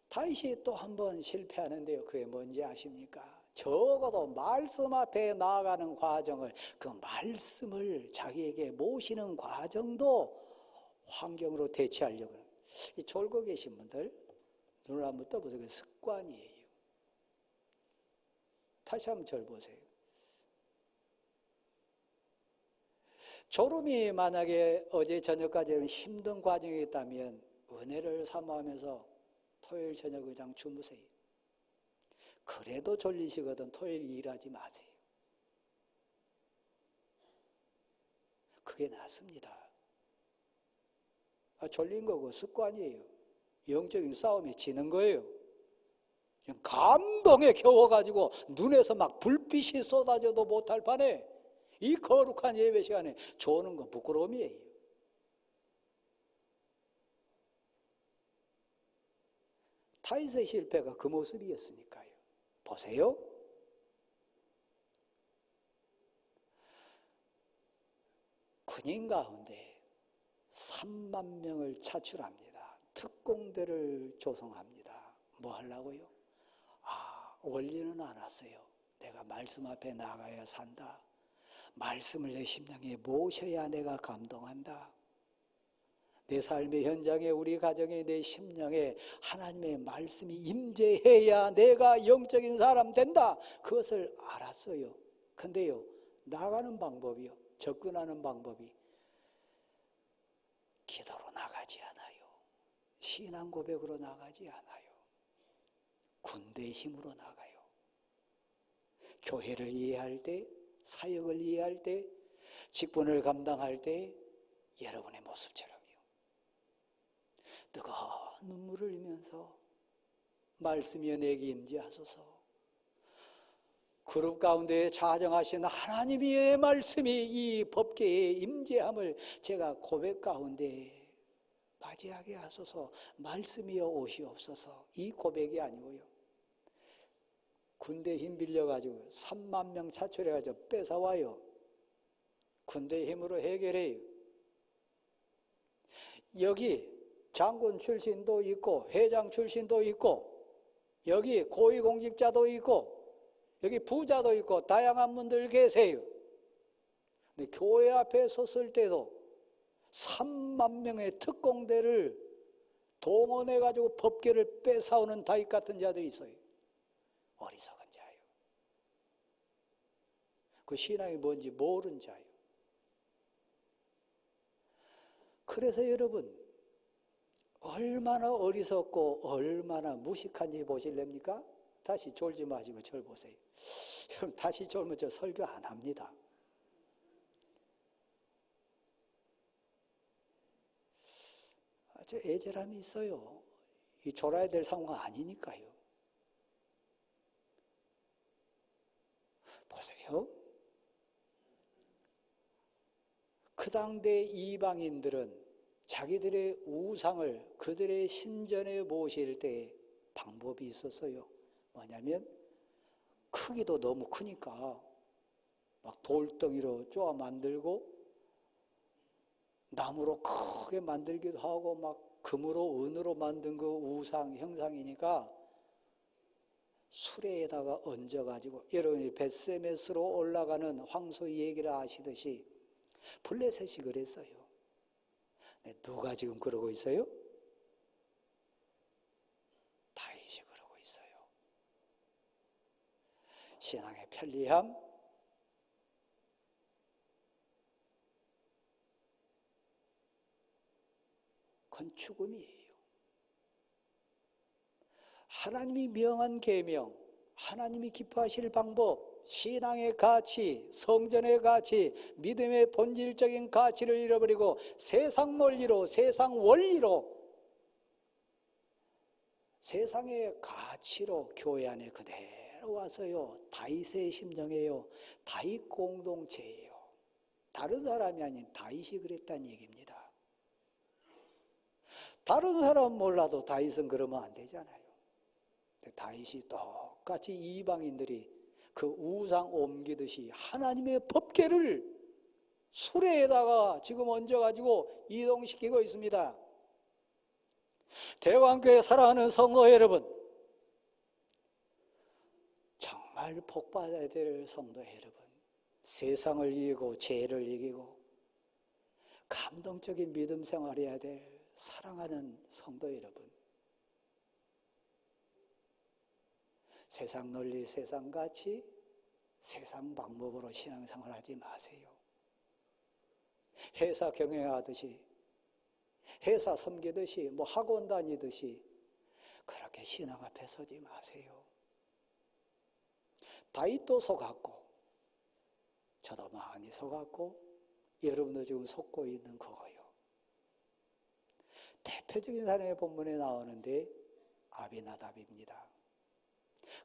다윗이 또 한 번 실패하는데요. 그게 뭔지 아십니까? 적어도 말씀 앞에 나아가는 과정을, 그 말씀을 자기에게 모시는 과정도 환경으로 대체하려고 해요. 이 졸고 계신 분들 눈을 한번 떠보세요. 그 습관이에요. 다시 한번 절 보세요. 졸음이 만약에 어제 저녁까지는 힘든 과정이 있다면 은혜를 사모하면서 토요일 저녁 그냥 주무세요. 그래도 졸리시거든 토요일 일하지 마세요. 그게 낫습니다. 졸린 거고 습관이에요. 영적인 싸움에 지는 거예요. 감동에 겨워가지고 눈에서 막 불빛이 쏟아져도 못할 판에 이 거룩한 예배 시간에 조는 건 부끄러움이에요. 다윗의 실패가 그 모습이었으니까요. 보세요. 군인 가운데 3만 명을 차출합니다. 특공대를 조성합니다. 뭐 하려고요? 원리는 알았어요. 내가 말씀 앞에 나가야 산다. 말씀을 내 심령에 모셔야 내가 감동한다. 내 삶의 현장에, 우리 가정에, 내 심령에 하나님의 말씀이 임재해야 내가 영적인 사람 된다. 그것을 알았어요. 근데요, 나가는 방법이요, 접근하는 방법이 기도로 나가지 않아요. 신앙 고백으로 나가지 않아요. 군대의 힘으로 나가요. 교회를 이해할 때, 사역을 이해할 때, 직분을 감당할 때 여러분의 모습처럼요. 뜨거운 눈물을 흘리면서 말씀이여 내게 임재하소서. 그룹 가운데 자정하신 하나님의 말씀이 이 법궤에 임재함을 제가 고백 가운데 맞이하게 하소서. 말씀이여 오시옵소서. 이 고백이 아니고요, 군대 힘 빌려가지고 3만 명 차출해가지고 뺏어와요. 군대 힘으로 해결해요. 여기 장군 출신도 있고 회장 출신도 있고 여기 고위공직자도 있고 여기 부자도 있고 다양한 분들 계세요. 근데 교회 앞에 섰을 때도 3만 명의 특공대를 동원해가지고 법궤를 뺏어오는 다윗 같은 자들이 있어요. 어리석은 자예요. 그 신앙이 뭔지 모르는 자예요. 그래서 여러분, 얼마나 어리석고 얼마나 무식한지 보실랍니까? 다시 졸지 마시고 절 보세요. 여러분, 다시 졸면 저 설교 안 합니다. 저 애절함이 있어요. 이 졸아야 될 상황 아니니까요. 보세요. 그 당대 이방인들은 자기들의 우상을 그들의 신전에 모실 때 방법이 있었어요. 뭐냐면 크기도 너무 크니까 막 돌덩이로 쪼아 만들고 나무로 크게 만들기도 하고 막 금으로 은으로 만든 그 우상 형상이니까 수레에다가 얹어가지고, 여러분이 벳세메스로 올라가는 황소 얘기를 아시듯이 블레셋이 그랬어요. 누가 지금 그러고 있어요? 다윗이 그러고 있어요. 신앙의 편리함, 그건 죽음이에요. 하나님이 명한 계명, 하나님이 기뻐하실 방법, 신앙의 가치, 성전의 가치, 믿음의 본질적인 가치를 잃어버리고 세상 논리로, 세상 원리로, 세상의 가치로 교회 안에 그대로 와서요, 다윗의 심정이에요. 다윗 공동체예요. 다른 사람이 아닌 다윗이 그랬다는 얘기입니다. 다른 사람은 몰라도 다윗은 그러면 안 되잖아요. 다윗이 똑같이 이방인들이 그 우상 옮기듯이 하나님의 법궤를 수레에다가 지금 얹어가지고 이동시키고 있습니다. 대왕교회 사랑하는 성도 여러분, 정말 복받아야 될 성도 여러분, 세상을 이기고 죄를 이기고 감동적인 믿음 생활해야 될 사랑하는 성도 여러분, 세상 논리, 세상 가치, 세상 방법으로 신앙생활 하지 마세요. 회사 경영하듯이, 회사 섬기듯이, 학원 다니듯이 그렇게 신앙 앞에 서지 마세요. 다윗도 속았고, 저도 많이 속았고, 여러분도 지금 속고 있는 그거요. 대표적인 사람의 본문에 나오는데 아비나답입니다.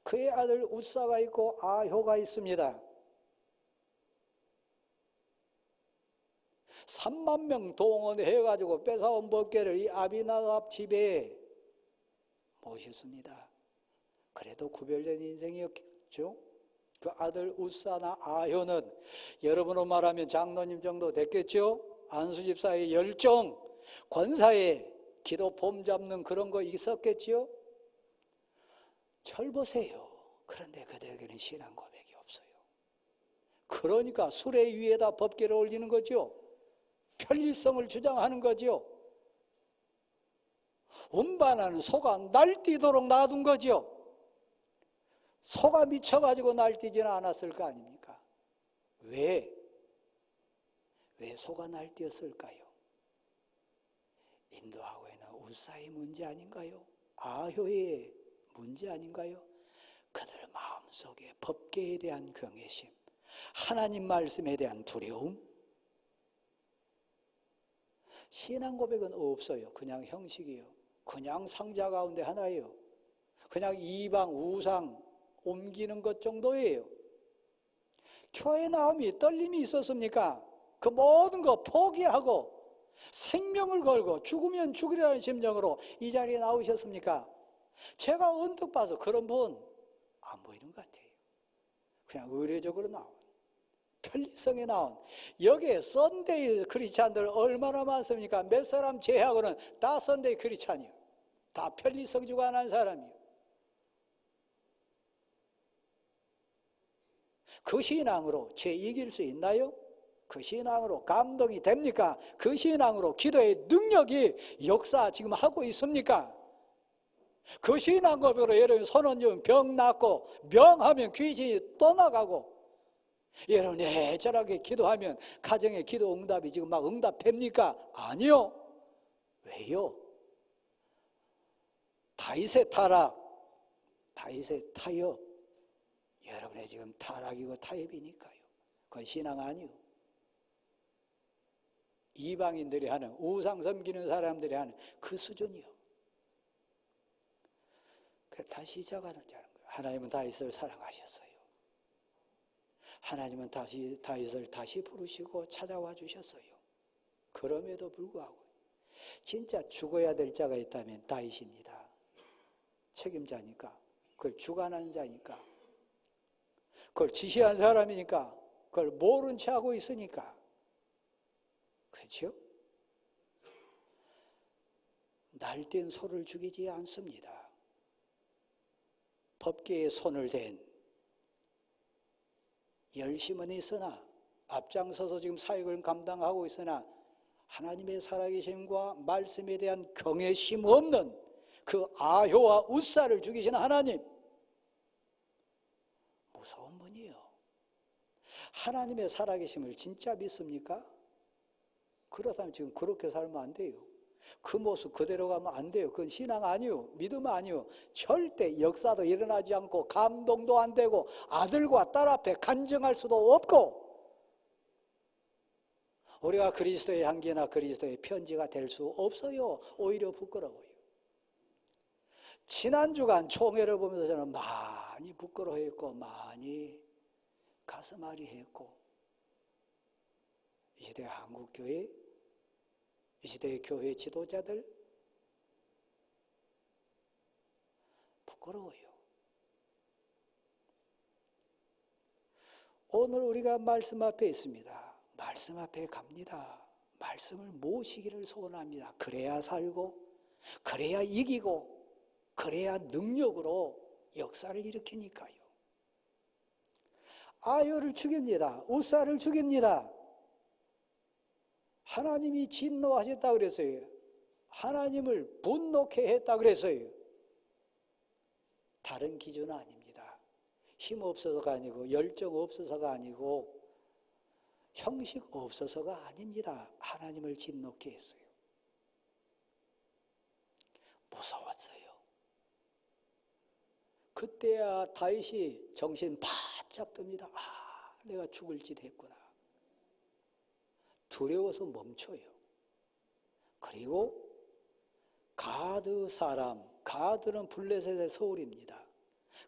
그의 아들 웃사가 있고 아효가 있습니다. 3만 명 동원해가지고 뺏어온 법궤를 이 아비나답 집에 모셨습니다. 그래도 구별된 인생이었죠. 그 아들 웃사나 아효는 여러분으로 말하면 장로님 정도 됐겠죠. 안수집사의 열정, 권사의 기도 폼 잡는 그런 거 있었겠죠. 절 보세요. 그런데 그들에게는 신앙 고백이 없어요. 그러니까 수레 위에다 법궤를 올리는 거죠. 편리성을 주장하는 거죠. 운반하는 소가 날뛰도록 놔둔 거죠. 소가 미쳐가지고 날뛰지는 않았을 거 아닙니까? 왜 소가 날뛰었을까요? 인도하고 있는 웃사의 문제 아닌가요? 아효의 문제 아닌가요? 그들 마음속에 법궤에 대한 경외심, 하나님 말씀에 대한 두려움, 신앙 고백은 없어요. 그냥 형식이요. 그냥 상자 가운데 하나예요. 그냥 이방 우상 옮기는 것 정도예요. 교회 나옴이 떨림이 있었습니까? 그 모든 거 포기하고 생명을 걸고 죽으면 죽으리라는 심정으로 이 자리에 나오셨습니까? 제가 언뜻 봐서 그런 분 안 보이는 것 같아요. 그냥 의례적으로 나온, 편리성에 나온, 여기에 썬데이 크리스찬들 얼마나 많습니까? 몇 사람 제하고는 다 썬데이 크리스찬이에요. 다 편리성 주관한 사람이에요. 그 신앙으로 죄 이길 수 있나요? 그 신앙으로 감동이 됩니까? 그 신앙으로 기도의 능력이 역사 지금 하고 있습니까? 그 신앙 고백으로 여러분 선언 좀 병 낫고, 명하면 귀신이 떠나가고, 여러분 애절하게 기도하면 가정의 기도 응답이 지금 막 응답됩니까? 아니요. 왜요? 다윗의 타락, 다윗의 타협, 여러분의 지금 타락이고 타협이니까요. 그건 신앙 아니요. 이방인들이 하는, 우상 섬기는 사람들이 하는 그 수준이요. 다시 시작하는 자는 거예요. 하나님은 다윗을 사랑하셨어요. 하나님은 다윗을 다시 부르시고 찾아와 주셨어요. 그럼에도 불구하고 진짜 죽어야 될 자가 있다면 다윗입니다. 책임자니까, 그걸 주관하는 자니까, 그걸 지시한 사람이니까, 그걸 모른 채 하고 있으니까. 그렇죠? 날뛴 소를 죽이지 않습니다. 법궤에 손을 댄 열심은 있으나, 앞장서서 지금 사역을 감당하고 있으나 하나님의 살아계심과 말씀에 대한 경외심 없는 그 아효와 웃사를 죽이신 하나님, 무서운 하나님의 살아계심을 진짜 믿습니까? 그렇다면 지금 그렇게 살면 안 돼요. 그 모습 그대로 가면 안 돼요. 그건 신앙 아니요, 믿음 아니요. 절대 역사도 일어나지 않고 감동도 안 되고 아들과 딸 앞에 간증할 수도 없고, 우리가 그리스도의 향기나 그리스도의 편지가 될 수 없어요. 오히려 부끄러워요. 지난 주간 총회를 보면서 저는 많이 부끄러워했고 많이 가슴 아리했고, 이 시대 한국교회, 이 시대의 교회 지도자들 부끄러워요. 오늘 우리가 말씀 앞에 있습니다. 말씀 앞에 갑니다. 말씀을 모시기를 소원합니다. 그래야 살고, 그래야 이기고, 그래야 능력으로 역사를 일으키니까요. 아요를 죽입니다. 우사를 죽입니다. 하나님이 진노하셨다 그랬어요. 하나님을 분노케 했다 그랬어요. 다른 기준은 아닙니다. 힘 없어서가 아니고 열정 없어서가 아니고 형식 없어서가 아닙니다. 하나님을 진노케 했어요. 무서웠어요. 그때야 다윗이 정신 바짝 듭니다. 아, 내가 죽을 짓 했구나. 두려워서 멈춰요. 그리고 가드 사람, 가드는 블레셋의 서울입니다.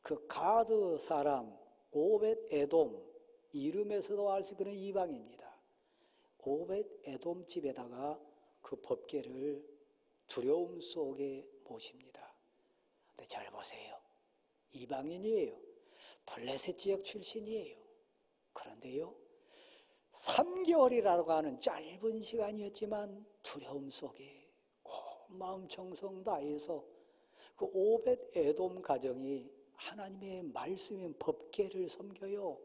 그 가드 사람 오벳 에돔, 이름에서도 알 수 있는 이방입니다. 오벳 에돔 집에다가 그 법궤를 두려움 속에 모십니다. 근데 잘 보세요. 이방인이에요. 블레셋 지역 출신이에요. 그런데요, 3개월이라고 하는 짧은 시간이었지만 두려움 속에 온 마음 정성 다해서 그 오벳 에돔 가정이 하나님의 말씀인 법궤를 섬겨요.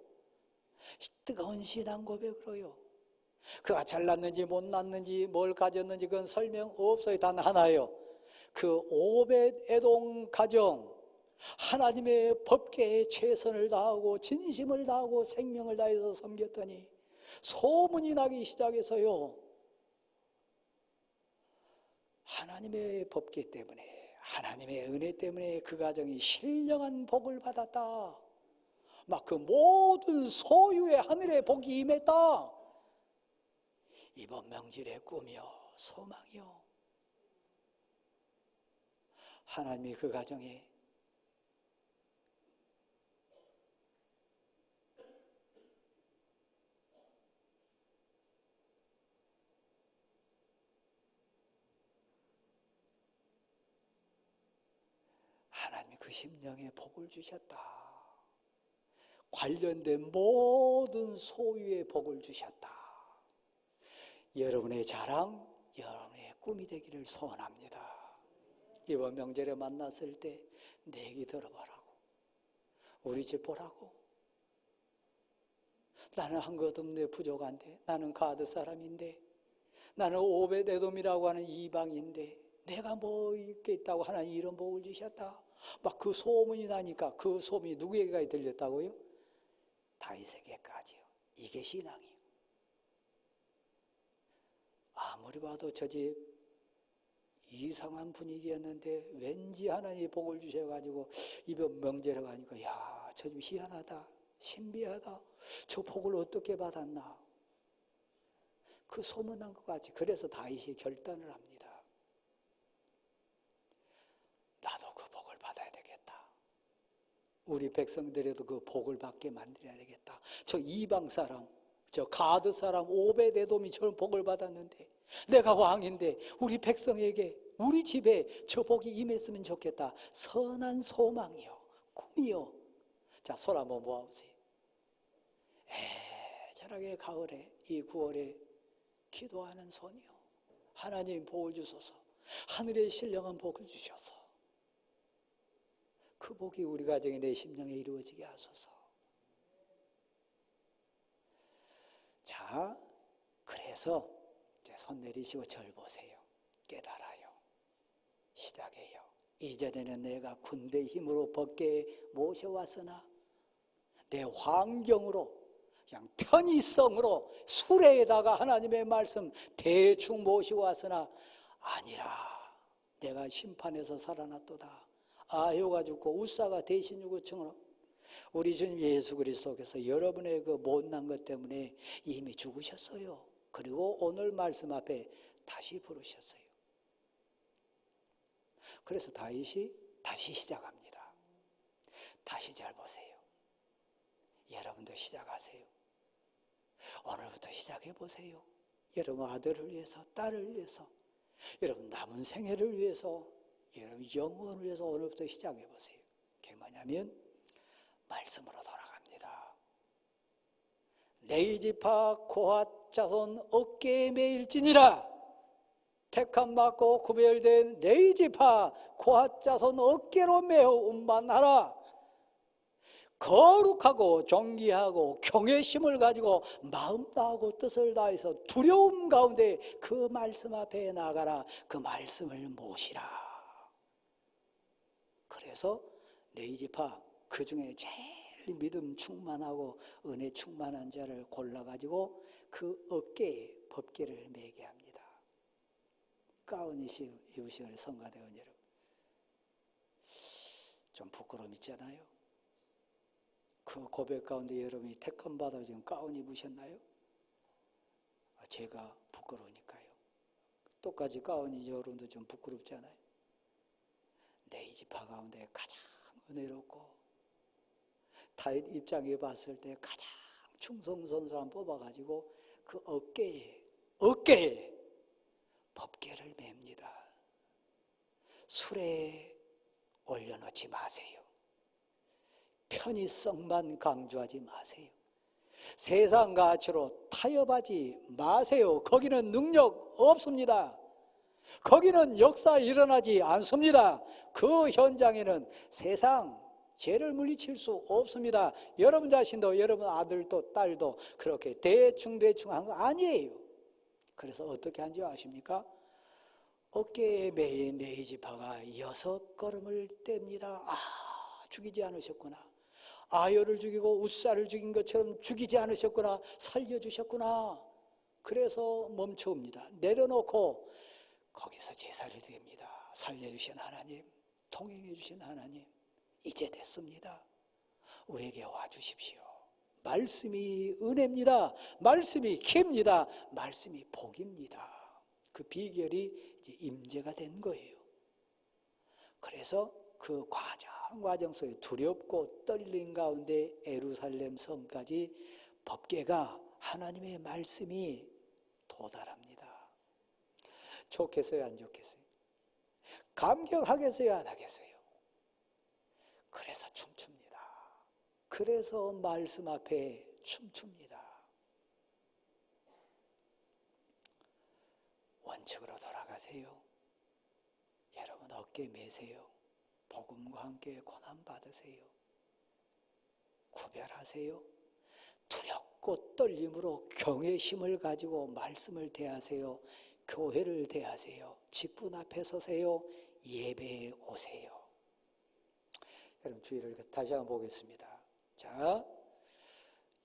뜨거운 신앙 고백으로요. 그가 잘났는지 못났는지 뭘 가졌는지 그건 설명 없어요. 단 하나예요. 그 오벳 에돔 가정, 하나님의 법궤에 최선을 다하고 진심을 다하고 생명을 다해서 섬겼더니 소문이 나기 시작해서요, 하나님의 법궤 때문에, 하나님의 은혜 때문에 그 가정이 신령한 복을 받았다. 막 그 모든 소유의 하늘의 복이 임했다. 이번 명절의 꿈이요, 소망이요. 하나님이 그 가정에 하나님이 그 심령에 복을 주셨다. 관련된 모든 소유의 복을 주셨다. 여러분의 자랑, 여러분의 꿈이 되기를 소원합니다. 이번 명절에 만났을 때 내 얘기 들어보라고, 우리 집 보라고. 나는 한 것 없네, 부족한데. 나는 가드 사람인데, 나는 오벳 에돔이라고 하는 이방인데 내가 뭐 있겠다고 하나님 이런 복을 주셨다. 막 그 소문이 나니까, 그 소문이 누구에게 들렸다고요? 다윗에게까지요. 이게 신앙이요. 아무리 봐도 저 집 이상한 분위기였는데 왠지 하나님이 복을 주셔가지고 이번 명절에 가니까, 야, 저 집 희한하다, 신비하다, 저 복을 어떻게 받았나, 그 소문난 것 같이. 그래서 다윗이 결단을 합니다. 나도 그 복을 받아야 되겠다. 우리 백성들에도 그 복을 받게 만들어야 되겠다. 저 이방 사람, 저 가드 사람 오벳 에돔이 저런 복을 받았는데, 내가 왕인데 우리 백성에게, 우리 집에 저 복이 임했으면 좋겠다. 선한 소망이요, 꿈이요. 자, 손 한번 모아보세요. 애절하게 가을에, 이 9월에 기도하는 손이요. 하나님 복을 주소서. 하늘의 신령한 복을 주셔서 그 복이 우리 가정의 내 심령에 이루어지게 하소서. 자, 그래서 이제 손 내리시고 절 보세요. 깨달아요. 시작해요. 이전에는 내가 군대 힘으로 법궤에 모셔왔으나 내 환경으로, 그냥 편의성으로 수레에다가 하나님의 말씀 대충 모시고 왔으나 아니라 내가 심판에서 살아났도다. 아효가 죽고 우사가 대신 유구층으로 우리 주님 예수 그리스도께서 여러분의 그 못난 것 때문에 이미 죽으셨어요. 그리고 오늘 말씀 앞에 다시 부르셨어요. 그래서 다윗이 다시 시작합니다. 다시 잘 보세요. 여러분도 시작하세요. 오늘부터 시작해 보세요. 여러분 아들을 위해서, 딸을 위해서, 여러분 남은 생애를 위해서, 여러분 영혼을 위해서 오늘부터 시작해 보세요. 그게 뭐냐면 말씀으로 돌아갑니다. 네 지파 고핫 자손 어깨에 매일지니라. 택함 받고 구별된 네 지파 고핫 자손 어깨로 매어 운반하라. 거룩하고 존귀하고 경외심을 가지고 마음 다하고 뜻을 다해서 두려움 가운데 그 말씀 앞에 나가라. 그 말씀을 모시라. 그래서 네 지파 그 중에 제일 믿음 충만하고 은혜 충만한 자를 골라가지고 그 어깨에 법궤를 매게 합니다. 가운 입으시는 성가대원 여러분, 좀 부끄러움 있잖아요. 그 고백 가운데 여러분이 택함 받아 지금 가운 입으셨나요? 제가 부끄러우니까요. 똑같이 가운이 여러분도 좀 부끄럽잖아요. 네 지파 가운데 가장 은혜롭고 다윗 입장에 봤을 때 가장 충성스러운 사람 뽑아가지고 그 어깨에 법궤를 맵니다. 술에 올려놓지 마세요. 편의성만 강조하지 마세요. 세상 가치로 타협하지 마세요. 거기는 능력 없습니다. 거기는 역사 일어나지 않습니다. 그 현장에는 세상 죄를 물리칠 수 없습니다. 여러분 자신도 여러분 아들도 딸도 그렇게 대충 한 거 아니에요. 그래서 어떻게 한지 아십니까? 어깨에 매인 네 지파가 6걸음을 뗍니다. 죽이지 않으셨구나. 아효를 죽이고 우사를 죽인 것처럼 죽이지 않으셨구나. 살려주셨구나. 그래서 멈춰옵니다. 내려놓고 거기서 제사를 드립니다. 살려주신 하나님, 통행해 주신 하나님, 이제 됐습니다. 우리에게 와주십시오. 말씀이 은혜입니다. 말씀이 깁니다. 말씀이 복입니다. 그 비결이 이제 임재가 된 거예요. 그래서 그 과정 속에 두렵고 떨린 가운데 예루살렘 성까지 법궤가 하나님의 말씀이 도달합니다. 좋겠어요, 안 좋겠어요? 감격하겠어요, 안 하겠어요? 그래서 춤춥니다. 그래서 말씀 앞에 춤춥니다. 원칙으로 돌아가세요. 여러분 어깨 매세요. 복음과 함께 고난 받으세요. 구별하세요. 두렵고 떨림으로 경외심을 가지고 말씀을 대하세요. 교회를 대하세요. 직분 앞에 서세요. 예배에 오세요. 여러분 주의를 다시 한번 보겠습니다. 자,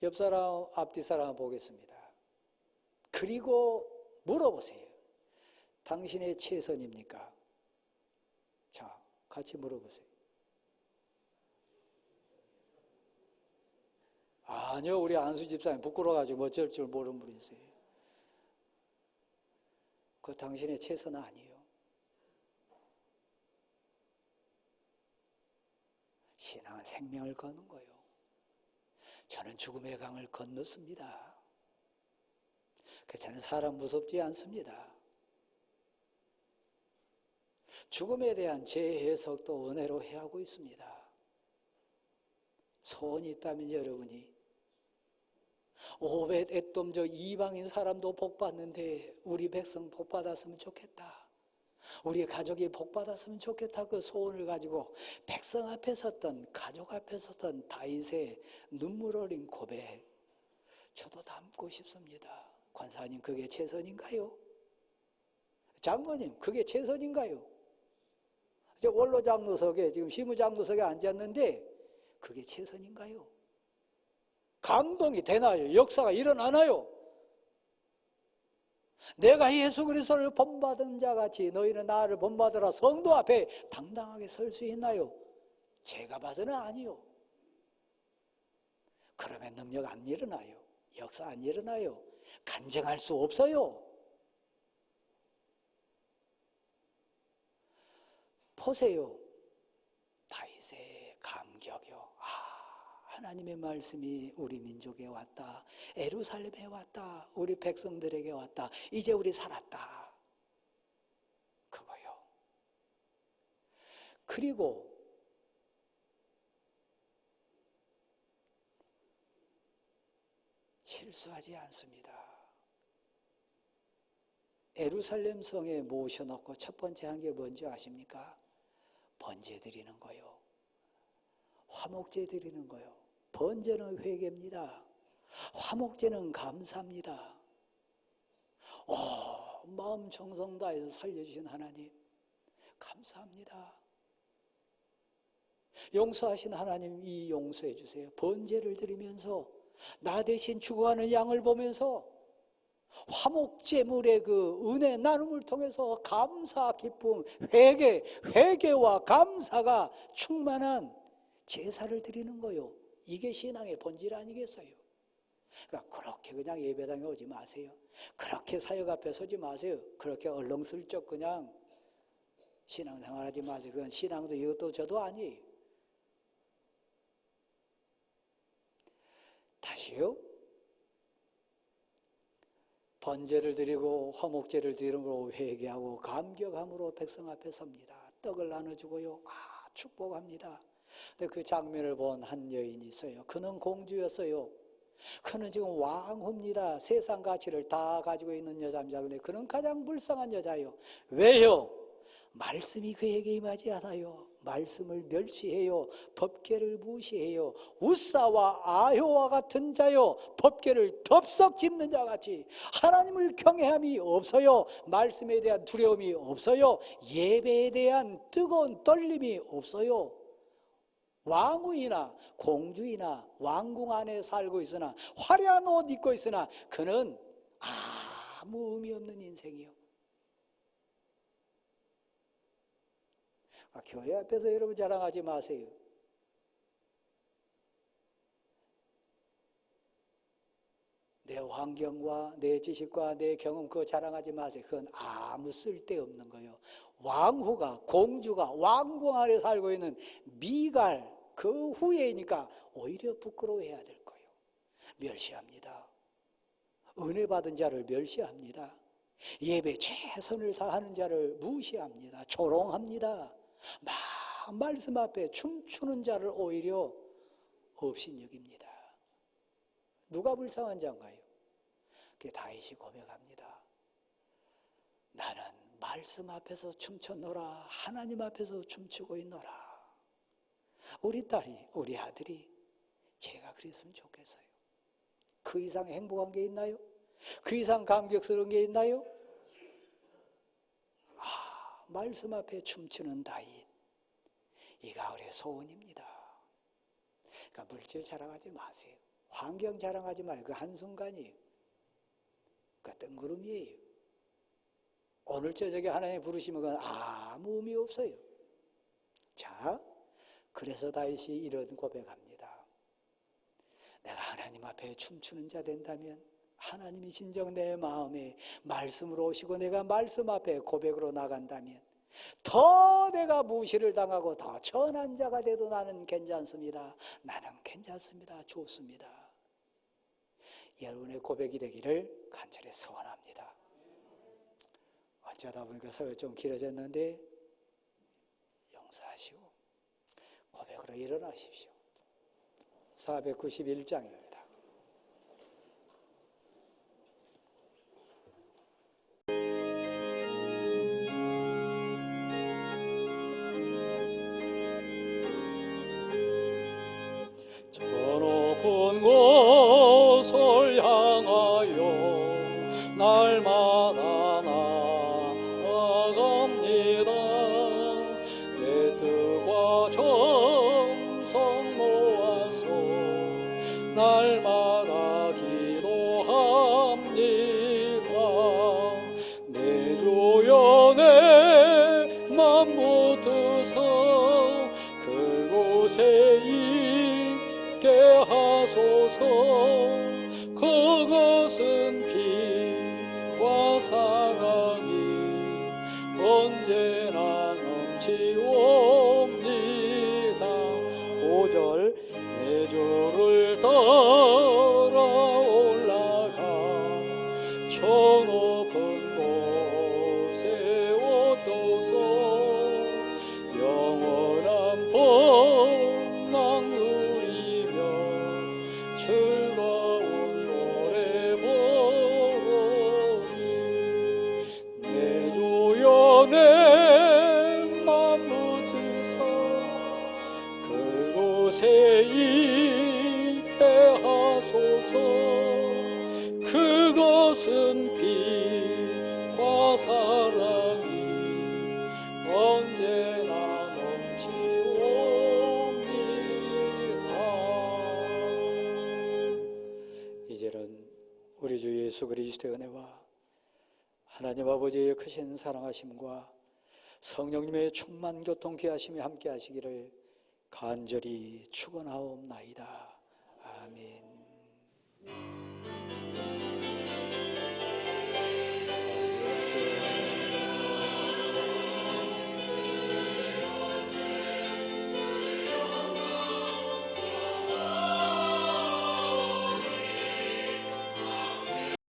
옆 사람, 앞뒤 사람 보겠습니다. 그리고 물어보세요. 당신의 최선입니까? 자, 같이 물어보세요. 아니요, 우리 안수 집사님 부끄러워가지고 어쩔 줄 모르는 분이세요. 그 당신의 최선은 아니에요. 신앙은 생명을 거는 거예요. 저는 죽음의 강을 건넜습니다. 저는 사람 무섭지 않습니다. 죽음에 대한 제 해석도 은혜로 해하고 있습니다. 소원이 있다면 여러분이 오벳 에돔 저 이방인 사람도 복받는데 우리 백성 복받았으면 좋겠다. 우리 가족이 복받았으면 좋겠다. 그 소원을 가지고 백성 앞에 섰던 가족 앞에 섰던 다윗의 눈물 어린 고백 저도 담고 싶습니다. 권사님 그게 최선인가요? 장로님 그게 최선인가요? 저 원로 장로석에 지금 시무 장로석에 앉았는데 그게 최선인가요? 감동이 되나요? 역사가 일어나나요? 내가 예수 그리스도를 본받은 자같이 너희는 나를 본받으라 성도 앞에 당당하게 설 수 있나요? 제가 봐서는 아니요. 그러면 능력 안 일어나요. 역사 안 일어나요. 간증할 수 없어요. 보세요. 다윗의 감격이요. 하나님의 말씀이 우리 민족에 왔다. 예루살렘에 왔다. 우리 백성들에게 왔다. 이제 우리 살았다. 그거요. 그리고 실수하지 않습니다. 예루살렘 성에 모셔놓고 첫 번째 한 게 뭔지 아십니까? 번제 드리는 거요. 화목제 드리는 거요. 번제는 회개입니다. 화목제는 감사입니다. 마음 정성 다해서 살려주신 하나님 감사합니다. 용서하신 하나님 이 용서해 주세요. 번제를 드리면서 나 대신 죽어가는 양을 보면서 화목제물의 그 은혜 나눔을 통해서 감사, 기쁨, 회개와 감사가 충만한 제사를 드리는 거요. 이게 신앙의 본질 아니겠어요? 그러니까 그렇게 그냥 예배당에 오지 마세요. 그렇게 사역 앞에 서지 마세요. 그렇게 얼렁슬쩍 그냥 신앙생활하지 마세요. 그건 신앙도 이것도 저도 아니에요. 다시요. 번제를 드리고 화목제를 드리므로 회개하고 감격함으로 백성 앞에 섭니다. 떡을 나눠주고요. 축복합니다. 근데 그 장면을 본 한 여인이 있어요. 그는 공주였어요. 그는 지금 왕후입니다. 세상 가치를 다 가지고 있는 여자입니다. 근데 그는 가장 불쌍한 여자예요. 왜요? 말씀이 그에게 임하지 않아요. 말씀을 멸시해요. 법궤를 무시해요. 우사와 아효와 같은 자요. 법궤를 덥석 짚는 자같이 하나님을 경외함이 없어요. 말씀에 대한 두려움이 없어요. 예배에 대한 뜨거운 떨림이 없어요. 왕후이나 공주이나 왕궁 안에 살고 있으나 화려한 옷 입고 있으나 그는 아무 의미 없는 인생이요. 교회 앞에서 여러분 자랑하지 마세요. 내 환경과 내 지식과 내 경험 그거 자랑하지 마세요. 그건 아무 쓸데없는 거예요. 왕후가 공주가 왕궁 안에 살고 있는 미갈 그 후예니까 오히려 부끄러워해야 될 거예요. 멸시합니다. 은혜 받은 자를 멸시합니다. 예배 최선을 다하는 자를 무시합니다. 조롱합니다. 말씀 앞에 춤추는 자를 오히려 업신여깁니다. 누가 불쌍한 자인가요? 그게 다윗이 고백합니다. 나는 말씀 앞에서 춤췄노라. 하나님 앞에서 춤추고 있노라. 우리 딸이 우리 아들이 제가 그랬으면 좋겠어요. 그 이상 행복한 게 있나요? 그 이상 감격스러운 게 있나요? 말씀 앞에 춤추는 다윗, 이 가을의 소원입니다. 그러니까 물질 자랑하지 마세요. 환경 자랑하지 마세요. 그 한순간이에요. 그 뜬구름이에요. 오늘 저녁에 하나님 부르시면 그건 아무 의미 없어요. 자, 그래서 다윗이 이런 고백합니다. 내가 하나님 앞에 춤추는 자 된다면 하나님이 진정 내 마음에 말씀으로 오시고 내가 말씀 앞에 고백으로 나간다면 더 내가 무시를 당하고 더 천한 자가 돼도 나는 괜찮습니다. 나는 괜찮습니다. 좋습니다. 여러분의 고백이 되기를 간절히 소원합니다. 어쩌다 보니까 설교 좀 길어졌는데 용서하시고 고백으로 일어나십시오. 491장입니다. 높은 곳을 향하여 날마다 나아갑니다. 내 뜻과 정성 모아서 날마다 언제나 넘치옵니다. 5절 내 주를 따라 올라가 저 높은 곳에 얻어서 영원한 복락 누리며 즐거운 노래 부르리. 내 주여 내 맘 묻으사 그곳에 있게 하소서. 그것은 빛과 사랑이 언제나 넘치옵니다. 이제는 우리 주 예수 그리스도의 은혜와 하나님 아버지의 크신 사랑하심과 성령님의 충만 교통 귀하심이 함께 하시기를 간절히 축원하옵나이다. 아멘.